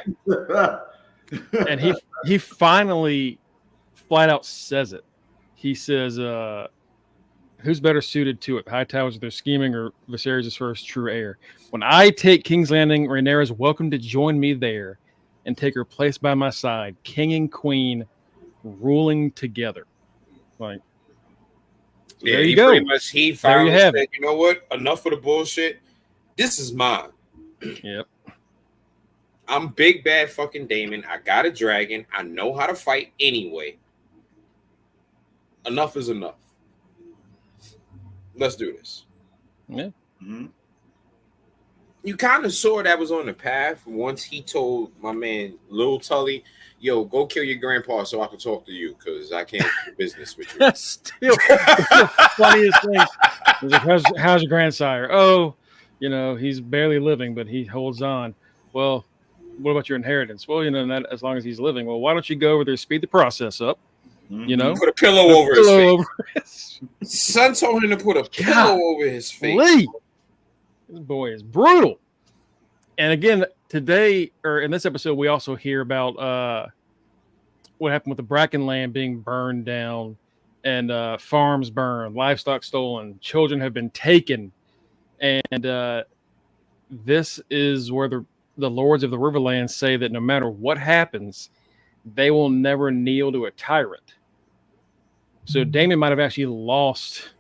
And he finally flat out says it. He says, who's better suited to it, Hightowers with their scheming or Viserys' first true heir? When I take King's Landing, Rhaenyra is welcome to join me there and take her place by my side, king and queen ruling together. Like, yeah. there you He go. pretty much he finally have said, it. "You know what? Enough of the bullshit. This is mine. Yep. I'm big bad fucking Daemon. I got a dragon. I know how to fight anyway. Enough is enough. Let's do this." Yeah. Mm-hmm. You kind of saw that was on the path once he told my man Lil Tully, "Yo, go kill your grandpa so I can talk to you because I can't do business with you." That's still the funniest thing. He's like, how's your grandsire? Oh, he's barely living, but he holds on. Well, what about your inheritance? Well, that as long as he's living. Well, why don't you go over there, speed the process up? Mm-hmm. Put a pillow over his face. Over his... Son told him to put a pillow over his face. Lee. This boy is brutal. And again, today, or in this episode, we also hear about what happened with the Bracken land being burned down and farms burned, livestock stolen, children have been taken. And this is where the lords of the Riverlands say that no matter what happens, they will never kneel to a tyrant. So Daemon might have actually lost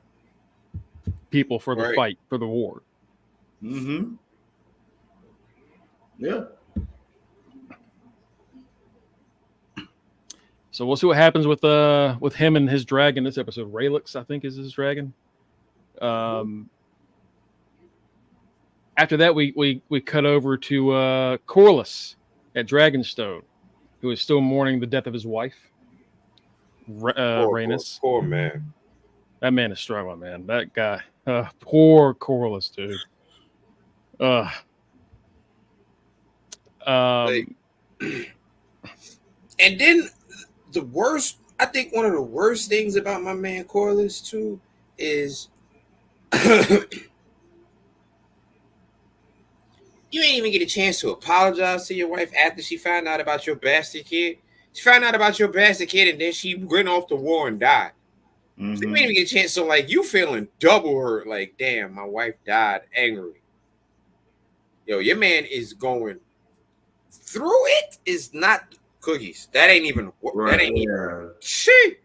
people for the fight, for the war. Mm-hmm. Yeah. So we'll see what happens with him and his dragon this episode. Rhaelix, I think, is his dragon. After that, we cut over to Corlys at Dragonstone, who is still mourning the death of his wife, Rhaenys. Poor man. That man is struggling, man. That guy. Poor Corlys, dude. And then I think one of the worst things about my man Corlys too is you ain't even get a chance to apologize to your wife after she found out about your bastard kid. She found out about your bastard kid and then she went off to war and died. Mm-hmm. So you ain't even get a chance. So like you feeling double hurt, like damn, my wife died angry. Yo, your man is going through it is not cookies. That ain't even shit.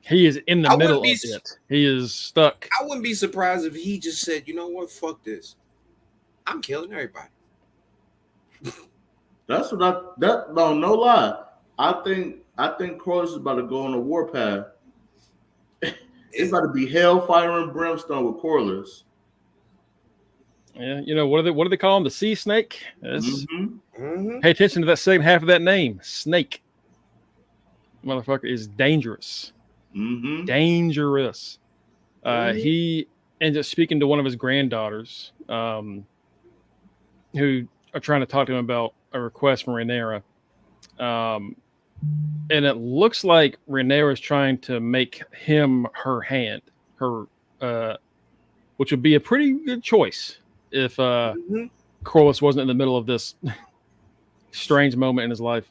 He is in the middle of it. He is stuck. I wouldn't be surprised if he just said, "You know what? Fuck this. I'm killing everybody." That's what no lie. I think Corlys is about to go on a war path. It's about to be hellfire and brimstone with Corlys. Yeah, what do they call him? The sea snake? Mm-hmm. Pay attention to that second half of that name. Snake. Motherfucker is dangerous. Mm-hmm. Dangerous. He ends up speaking to one of his granddaughters, who are trying to talk to him about a request from Rhaenyra. And it looks like Rhaenyra is trying to make him her hand, which would be a pretty good choice if Corlys wasn't in the middle of this strange moment in his life.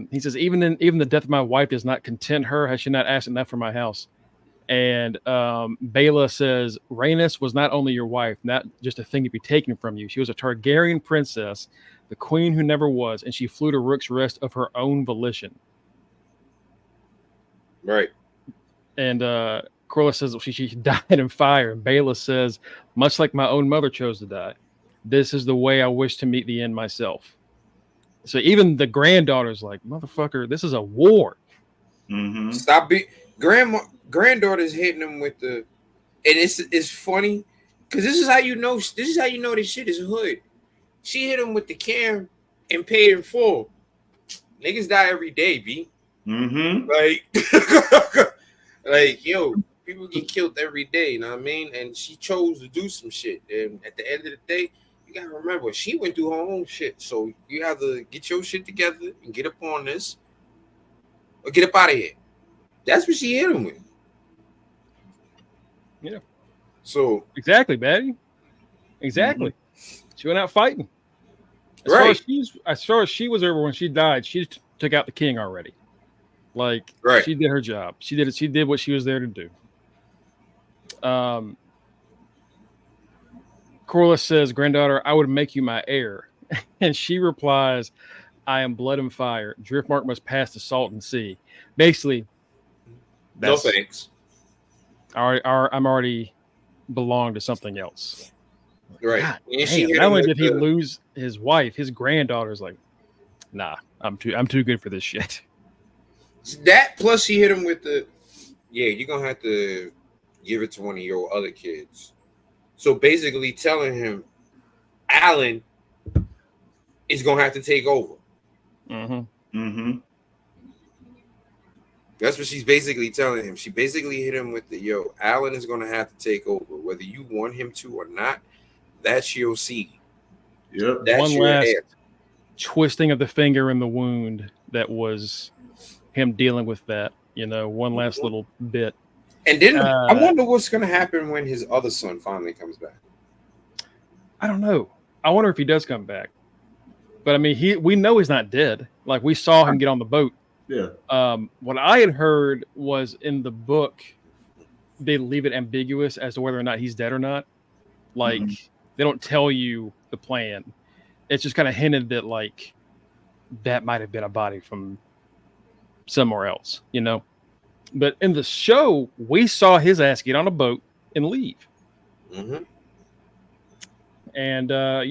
He says, even the death of my wife does not content her. Has she not asked enough for my house? And Baela says, Rhaenys was not only your wife, not just a thing to be taken from you. She was a Targaryen princess, the queen who never was, and she flew to Rook's Rest of her own volition. Right. And Corlys says she died in fire. And Baela says, much like my own mother chose to die, this is the way I wish to meet the end myself. So even the granddaughter's like, motherfucker, this is a war. Mm-hmm. Stop being granddaughter's hitting him with the, and it's funny because this is how you know this shit is hood. She hit him with the cam and paid in full. Niggas die every day, B. Mm-hmm. Like yo, people get killed every day. You know what I mean? And she chose to do some shit. And at the end of the day, You gotta remember, she went through her own shit. So you have to get your shit together and get up on this, or get up out of here. That's what she hit him with. Yeah. So exactly, Betty. Exactly. She went out fighting. As far as she was over when she died, she took out the king already. Like she did her job. She did what she was there to do. Corlys says, "Granddaughter, I would make you my heir," and she replies, "I am blood and fire. Driftmark must pass the Salton Sea." Basically, no thanks. I'm already belong to something else. Right. Damn, not only did he lose his wife, his granddaughter's like, nah, I'm too good for this shit. That plus she hit him with you're gonna have to give it to one of your other kids. So basically telling him Alan is gonna have to take over. That's what she's basically telling him. She basically hit him with Alan is gonna have to take over, whether you want him to or not. That's your seed. Yep. That's one your last heir. twisting of the finger in the wound that was him dealing with that. One last little bit. And then I wonder what's going to happen when his other son finally comes back. I don't know. I wonder if he does come back. But I mean, we know he's not dead. Like we saw him get on the boat. Yeah. What I had heard was in the book, they leave it ambiguous as to whether or not he's dead or not. Like they don't tell you the plan. It's just kind of hinted that like that might have been a body from somewhere else, But in the show, we saw his ass get on a boat and leave. And that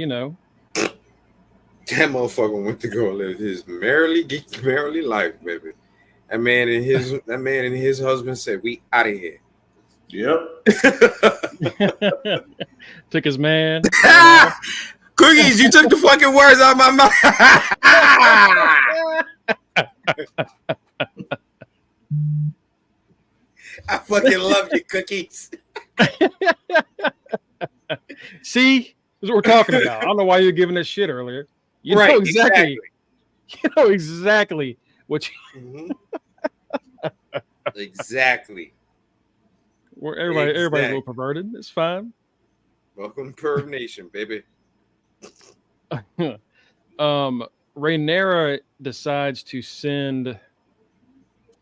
motherfucker went to go live his merrily life, baby. That man and his husband said, "We out of here." Yep. Took his man. Cookies, you took the fucking words out of my mouth. I fucking love you, Cookies. See, this is what we're talking about. I don't know why you're giving us shit earlier. You know exactly. You know exactly what you. Exactly. Everybody's a little perverted. It's fine. Welcome to Perv Nation, baby. Rhaenyra decides to send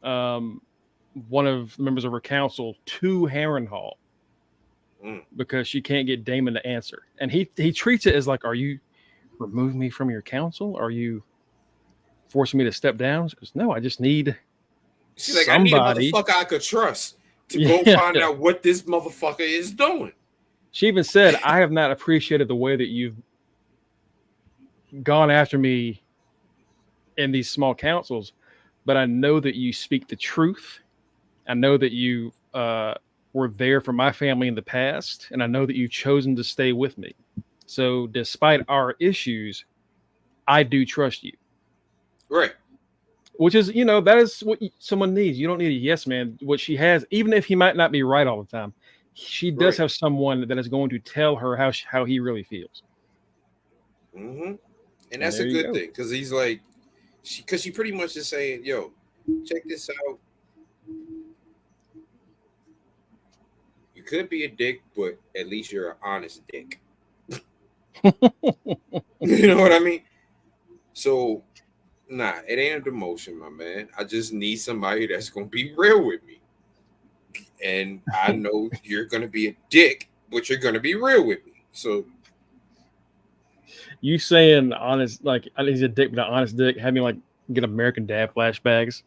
one of the members of her council to Harrenhal because she can't get Daemon to answer. And he treats it as like, are you removing me from your council? Are you forcing me to step down? Because no, I just need somebody. I need a motherfucker I could trust to go find out what this motherfucker is doing. She even said, I have not appreciated the way that you've gone after me in these small councils, but I know that you speak the truth. I know that you were there for my family in the past, and I know that you've chosen to stay with me. So despite our issues, I do trust you. Right. Which is, that is what someone needs. You don't need a yes man. What she has, even if he might not be right all the time, she does have someone that is going to tell her how he really feels. And that's a good thing, because he's like, because she pretty much is saying, yo, check this out. You could be a dick, but at least you're an honest dick. You know what I mean? So, nah, it ain't a demotion, my man. I just need somebody that's going to be real with me. And I know you're going to be a dick, but you're going to be real with me. So, you saying honest, like he's a dick, but an honest dick, had me like get American Dad flashbacks.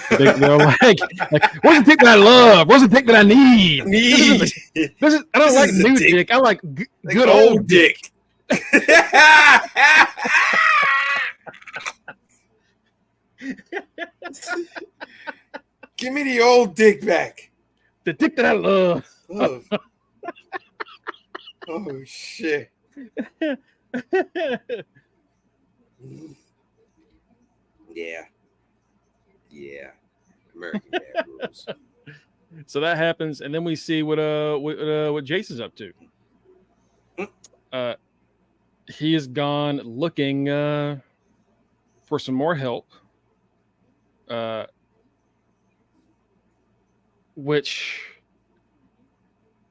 They're like, what's the dick that I love? What's the dick that I need? I don't like new dick. I like good old dick. Give me the old dick back. The dick that I love. Oh shit. Yeah. American Dad rules. So that happens, and then we see what Jason's up to. he has gone looking for some more help. Which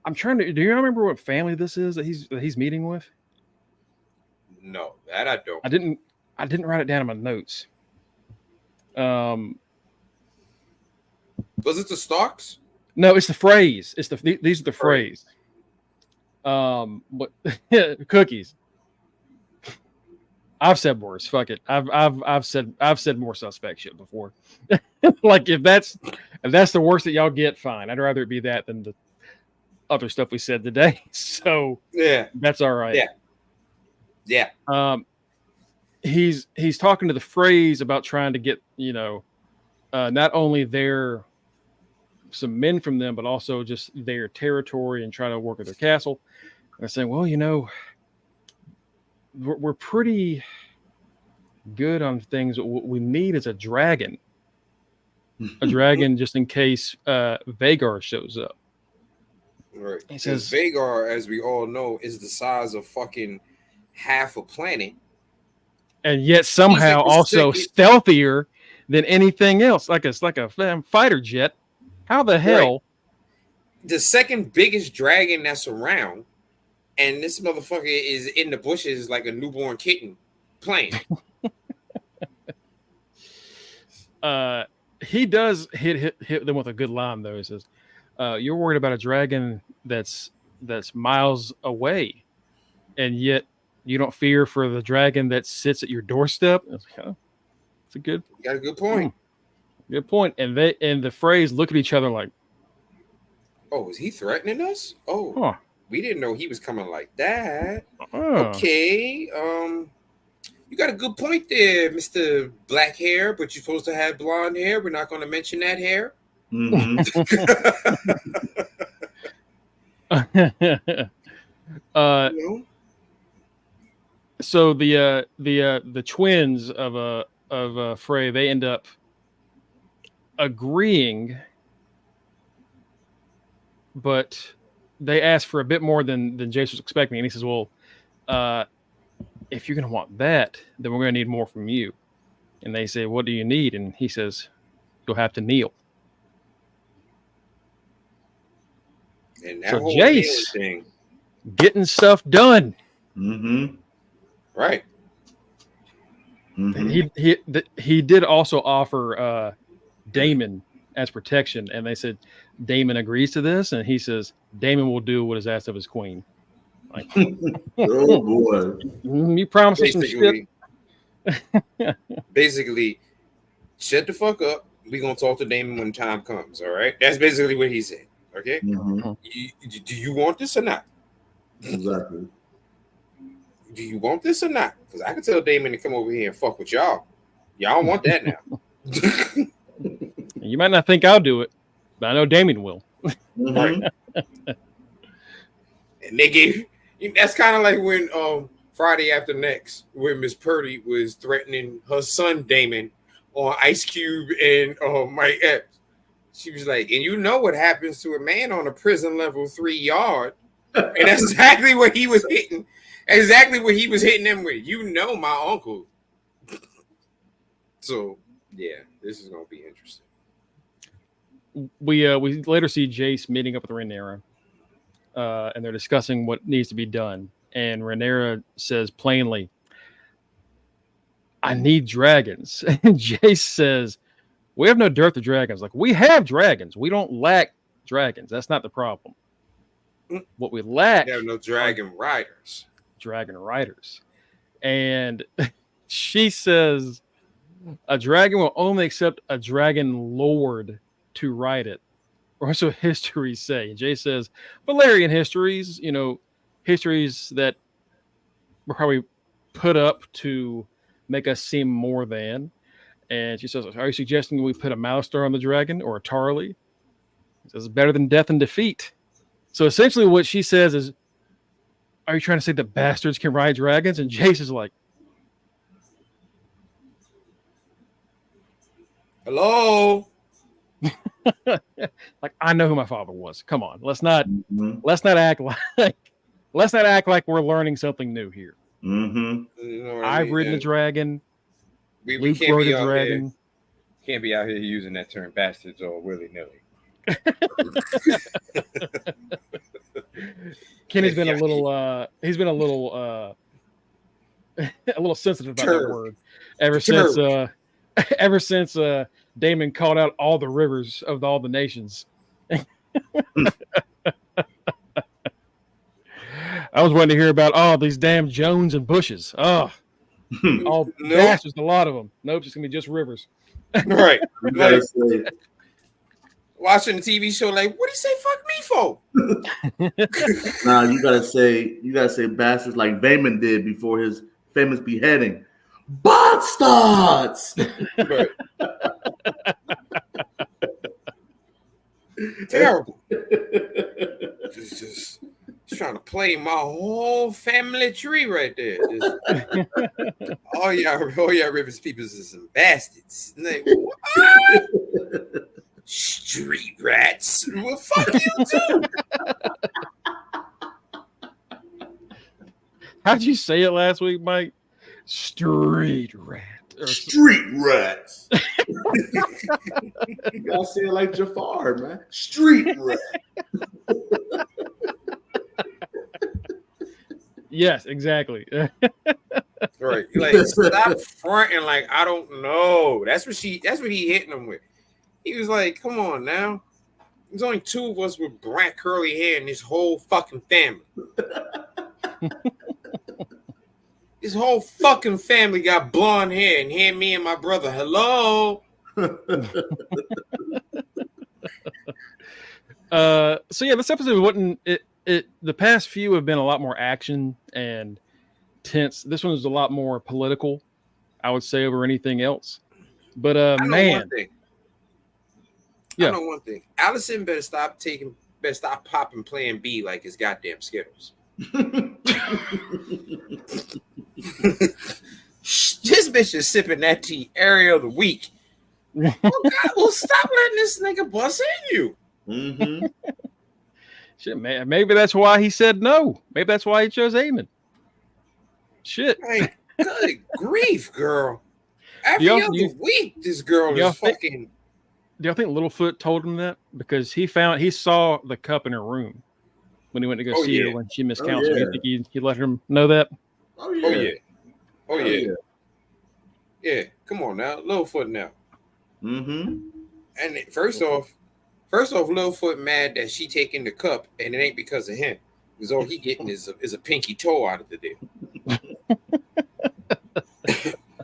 I'm trying to. Do you remember what family this is that he's meeting with? No, that I don't. I didn't write it down in my notes. Was it the Starks? No, it's the phrase. It's these are the phrase. But cookies. I've said worse. Fuck it. I've said more suspect shit before. Like if that's the worst that y'all get, fine. I'd rather it be that than the other stuff we said today. So yeah, that's all right. Yeah. He's talking to the phrase about trying to get, not only some men from them, but also just their territory and try to work at their castle. And they're saying, well, we're pretty good on things. What we need is a dragon. A dragon just in case Vhagar shows up. Right. He says Vhagar, as we all know, is the size of fucking half a planet. And yet somehow also stealthier than anything else. Like a fighter jet. How the hell? Right. The second biggest dragon that's around, and this motherfucker is in the bushes like a newborn kitten playing. He does hit them with a good line though. He says, "You're worried about a dragon that's miles away, and yet you don't fear for the dragon that sits at your doorstep." I was like, oh, it's a good. You got a good point. Good point. And the phrase look at each other like, oh, is he threatening us? Oh, we didn't know he was coming like that. Okay. You got a good point there, Mr. Black Hair, but you're supposed to have blonde hair. We're not going to mention that hair. Mm-hmm. So the twins of Frey, they end up agreeing, but they ask for a bit more than Jace was expecting, and he says, well, if you're going to want that, then we're going to need more from you. And they say, what do you need? And he says, you'll have to kneel. And that so whole Jace thing, getting stuff done. Mm-hmm. Right. Mm-hmm. He did also offer Daemon as protection, and they said Daemon agrees to this, and he says Daemon will do what is asked of his queen. Like, oh boy! You promised us some shit. Basically, shut the fuck up. We gonna talk to Daemon when time comes. All right, that's basically what he said. Okay, Mm-hmm. Do you want this or not? Exactly. Do you want this or not? Because I can tell Daemon to come over here and fuck with y'all. Y'all want that now. You might not think I'll do it, but I know Daemon will. Mm-hmm. And they gave. That's kind of like when Friday After Next, when Miss Purdy was threatening her son Daemon on Ice Cube and Mike Epps. She was like, and you know what happens to a man on a prison level 3 yard. And that's exactly what he was hitting. Exactly what he was hitting them with. You know my uncle. So, yeah, this is going to be interesting. We later see Jace meeting up with Rhaenyra, and they're discussing what needs to be done. And Rhaenyra says plainly, I need dragons. And Jace says, we have no dearth of dragons. Like, we have dragons. We don't lack dragons. That's not the problem. What we lack... We have no dragon riders. Dragon riders. And she says, a dragon will only accept a dragon lord to ride it. Or so histories say. And Jay says, Valerian histories, histories that were probably put up to make us seem more than. And she says, are you suggesting we put a Mouser on the dragon or a Tarly? He says, better than death and defeat. So essentially what she says is, are you trying to say that bastards can ride dragons? And Jace is like, hello? Like, I know who my father was. Come on. Let's not act like we're learning something new here. Mm-hmm. You know what I've ridden a And dragon. we Luke can't rode be a out dragon. here. Can't be out here using that term bastards or willy nilly. Kenny's been a little he's been a little a little sensitive about that word ever since ever since Daemon called out all the rivers of all the nations. I was waiting to hear about all these damn Jones and Bushes. Oh, all bastards, a lot of them. Nope, it's gonna be just rivers. Right. You gotta say, watching the TV show, like, what do you say fuck me for? nah, you gotta say bastards like Vaemon did before his famous beheading. Bastards! Right. Terrible. Just trying to play my whole family tree right there. Just, all y'all Rivers peoples is some bastards. Like, what? Street rats. Well, fuck you too. How'd you say it last week, Mike? Street rat. Street rats. You gotta say it like Jafar, man. Street rat. Yes, exactly. Right. Like, stop fronting like I don't know. That's what he hitting him with. He was like, come on now. There's only two of us with black curly hair in this whole fucking family. This whole fucking family got blonde hair, and here me and my brother. Hello. So yeah, this episode wasn't it. The past few have been a lot more action and tense. This one was a lot more political, I would say, over anything else. But man, I know one thing. Alicent better stop popping Plan B like his goddamn Skittles. This bitch is sipping that tea every other week. Oh God, well, stop letting this nigga bust in you. Mm-hmm. Shit, man, maybe that's why he said no. Maybe that's why he chose Aemond. Shit. Like, good grief, girl. Every other week, this girl is fucking. Do y'all think Littlefoot told him that? Because he saw the cup in her room when he went to go see her when she miscounted. Yeah. You think he let him know that? Oh yeah. Oh yeah. Yeah. Come on now, Littlefoot now. Mm-hmm. And first off, Littlefoot mad that she taking the cup, and it ain't because of him. Because all he getting is a pinky toe out of the deal.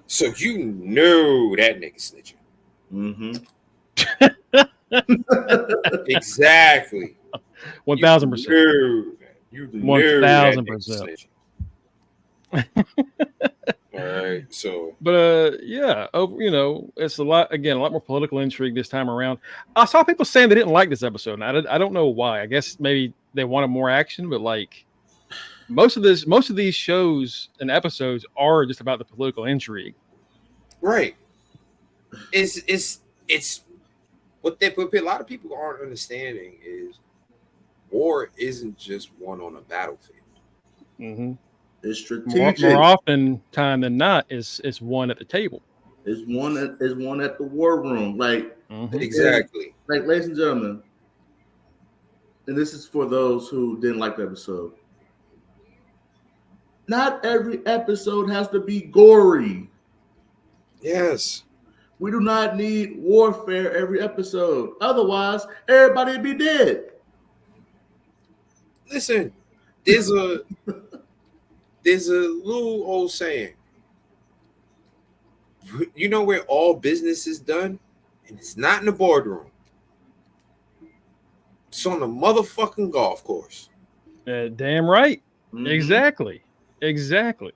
So you know that nigga snitching. Mm-hmm. Exactly. 1,000%. You 1,000%. All right, so yeah, it's a lot more political intrigue this time around. I saw people saying they didn't like this episode, and I don't know why. I guess maybe they wanted more action, but like most of these shows and episodes are just about the political intrigue. Right. It's what a lot of people aren't understanding is war isn't just won on a battlefield. Mm-hmm. It's strategic. More often time than not, is one at the table. It's one at the war room. Like exactly. Like, ladies and gentlemen, and this is for those who didn't like the episode. Not every episode has to be gory. Yes. We do not need warfare every episode. Otherwise, everybody would be dead. Listen, there's a little old saying. You know where all business is done? And it's not in the boardroom. It's on the motherfucking golf course. Damn right. Mm-hmm. Exactly.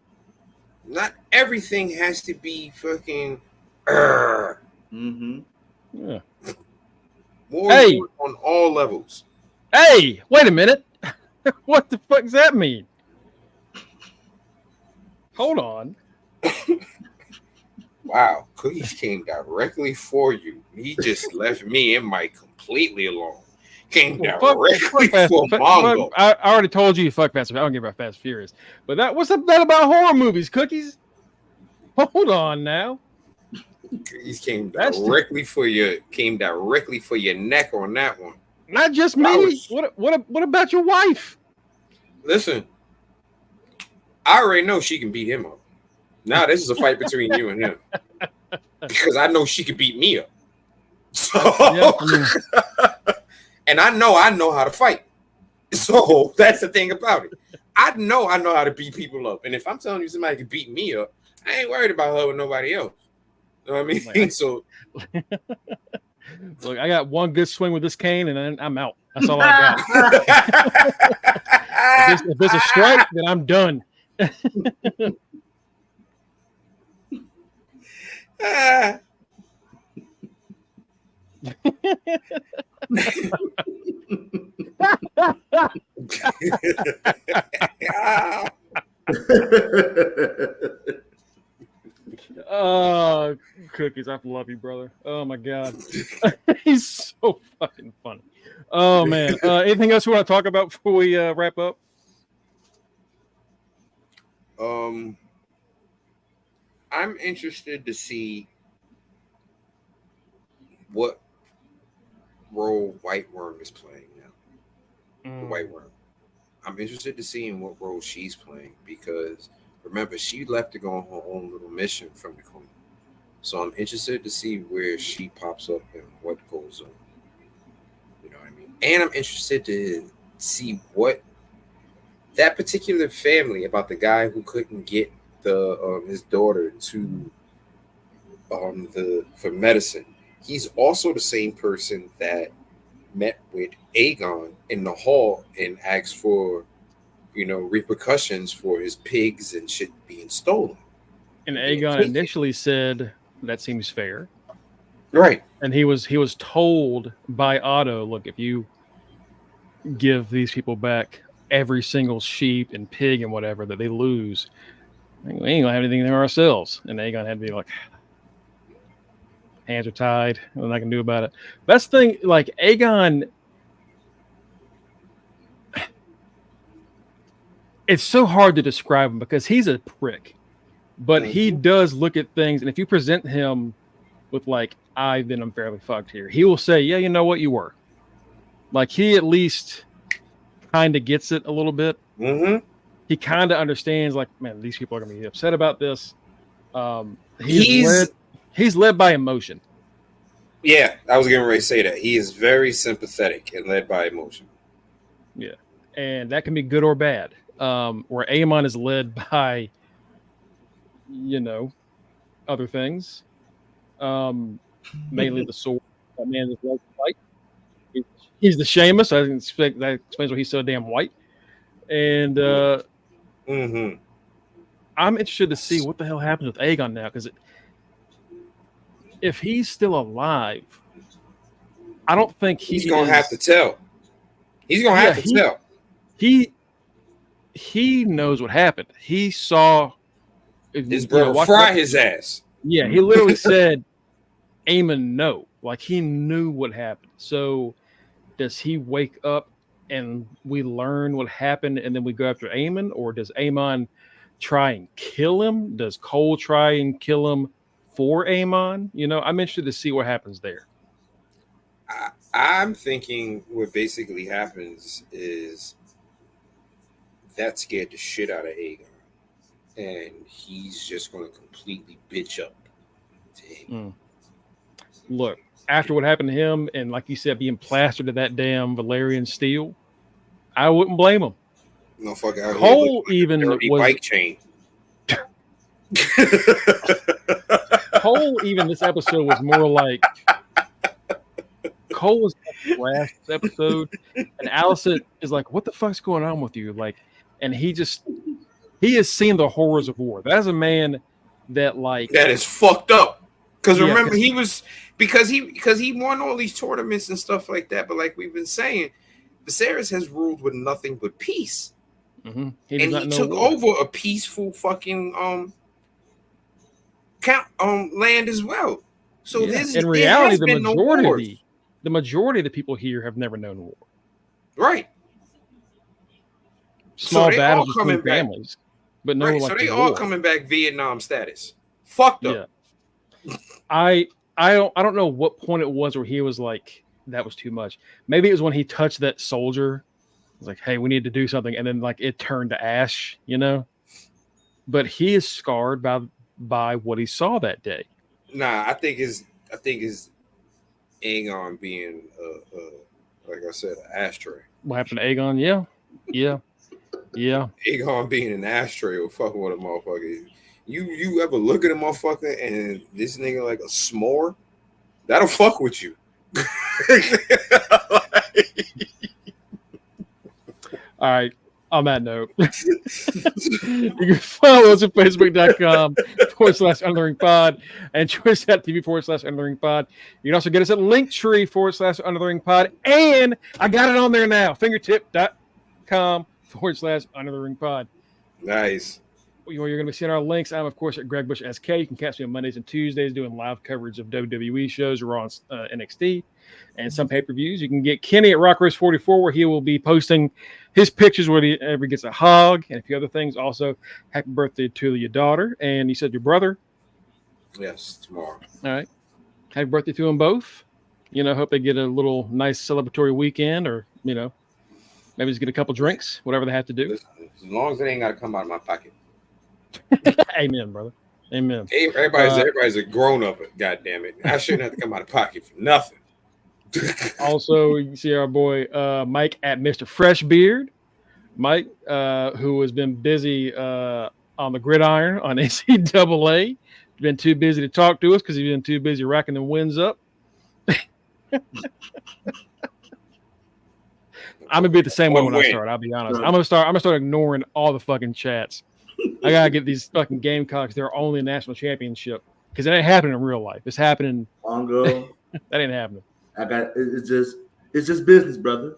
Not everything has to be fucking. Mm-hmm. Yeah. More on all levels. Hey, wait a minute. What the fuck does that mean? Hold on. Wow, Cookies came directly for you. He just left me and Mike completely alone. Came Well, directly Fast, for Mongo. I already told you fuck Fast. I don't give about Fast and Furious. But what's that about horror movies, Cookies? Hold on now. He came directly for your neck on that one. Not just me. What about your wife? Listen, I already know she can beat him up. Now this is a fight between you and him. Because I know she can beat me up. So and I know how to fight. So that's the thing about it. I know how to beat people up. And if I'm telling you somebody can beat me up, I ain't worried about her with nobody else. You know what I mean? So look, I got one good swing with this cane and then I'm out. That's all I got. if it's a strike, then I'm done. Oh, Cookies, I love you, brother. Oh my god, he's so fucking funny. Oh man, anything else you want to talk about before we wrap up? I'm interested to see what role White Worm is playing now. The White Worm. I'm interested to see in what role she's playing because remember she left to go on her own little mission from the Queen. So I'm interested to see where she pops up and what goes on. You know what I mean? And I'm interested to see what that particular family about the guy who couldn't get his daughter to for medicine. He's also the same person that met with Aegon in the hall and asked for, repercussions for his pigs and shit being stolen. And Aegon initially said that seems fair, right? And he was told by Otto, look, if you give these people back every single sheep and pig and whatever that they lose, we ain't gonna have anything there ourselves. And Aegon had to be like, hands are tied, nothing I can do about it. That's the thing, like Aegon, it's so hard to describe him because he's a prick, but he does look at things, and if you present him with like, then I'm fairly fucked here, he will say, yeah, you know what, you were. Like he at least kind of gets it a little bit. Mm-hmm. He kind of understands, like, man, these people are gonna be upset about this. He's led by emotion. Yeah, I was getting ready to say that. He is very sympathetic and led by emotion. Yeah, and that can be good or bad. Where Aemon is led by, other things. Mainly the sword. That man is led to fight. He's the Seamus. I didn't expect that explains why he's so damn white. And I'm interested to see what the hell happens with Aegon now, because if he's still alive, I don't think he's gonna have to tell. He's gonna have to tell. He knows what happened. He saw his brother fry his ass. Yeah, he literally said, Aemon, no. Like he knew what happened. So does he wake up and we learn what happened and then we go after Aemon, or does Aemon try and kill him? Does Cole try and kill him for Aemon? I'm interested to see what happens there. I'm thinking what basically happens is that scared the shit out of Aegon, and he's just going to completely bitch up to him. Look, after what happened to him, and like you said, being plastered to that damn Valyrian steel, I wouldn't blame him. No fuck out Cole here even was bike chain. Cole even this episode was more like Cole was like last episode, and Alicent is like, "What the fuck's going on with you?" Like, and he has seen the horrors of war. That's a man that is fucked up. Because remember, he was because he won all these tournaments and stuff like that. But like we've been saying, Viserys has ruled with nothing but peace, and he took over a peaceful fucking land as well. So in reality, the majority the majority of the people here have never known war. Right. Small they battles all coming between back. families, but no Right. like So they the all war. coming back Vietnam status. Fucked up. Yeah. I don't know what point it was where he was like, that was too much. Maybe it was when he touched that soldier. It was like, hey, we need to do something, and then like it turned to ash, you know. But he is scarred by what he saw that day. Nah, I think it's Aegon being like I said, an ashtray. What happened to Aegon? Yeah. Aegon being an ashtray or fucking with a motherfucker. You ever look at a motherfucker and this nigga like a s'more? That'll fuck with you. All right. On that note, you can follow us at facebook.com/undertheringpod and twitch.tv/undertheringpod. You can also get us at linktree/undertheringpod. And I got it on there now, fingertip.com/undertheringpod. Nice. You're going to be seeing our links. I'm, of course, at Greg Bush SK. You can catch me on Mondays and Tuesdays doing live coverage of WWE shows, Raw and NXT, and some pay-per-views. You can get Kenny at RockRace44, where he will be posting his pictures whenever he gets a hog and a few other things. Also, happy birthday to your daughter. And you said your brother? Yes, tomorrow. All right. Happy birthday to them both. You know, hope they get a little nice celebratory weekend, or, you know, maybe just get a couple drinks, whatever they have to do. As long as it ain't got to come out of my pocket. Amen, brother. Amen. Everybody's a grown up. God damn it! I shouldn't have to come out of pocket for nothing. Also, you can see our boy Mike at Mr. Freshbeard. Mike, who has been busy on the gridiron on NCAA, been too busy to talk to us because he's been too busy racking the wins up. I'm gonna be the same way when I start. I'll be honest. I'm gonna start ignoring all the fucking chats. I gotta get these fucking Gamecocks their only national championship, because it ain't happening in real life. It's happening. Mongo. That ain't happening. It's just business, brother.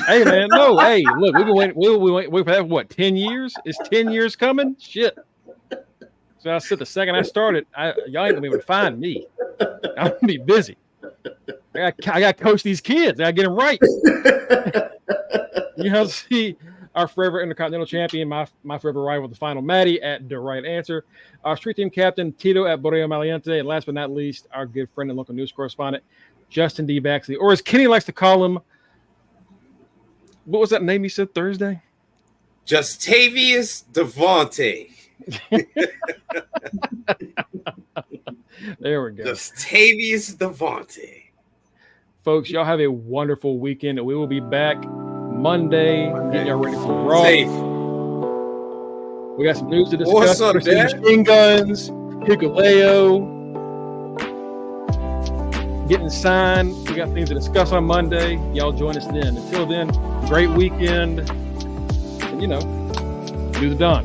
Hey man, no. Hey, look, we've been waiting. We wait for that. What, 10 years? Is 10 years coming? Shit. So I said the second I started, y'all ain't gonna be able to find me. I'm gonna be busy. I gotta coach these kids. I gotta get them right. You know, see our forever Intercontinental Champion, my forever rival, the final Maddie at The Right Answer. Our street team captain, Tito at Borreo Maliente. And last but not least, our good friend and local news correspondent, Justin D. Baxley. Or as Kenny likes to call him, what was that name he said Thursday? Justavius Devontae. There we go. Justavius Devontae. Folks, y'all have a wonderful weekend. We will be back Monday. Getting y'all ready for Raw. Safe. We got some news to discuss. What's up, Dad? Machine guns, Hikuleo, getting signed. We got things to discuss on Monday. Y'all join us then. Until then, great weekend. And, you know, do the done.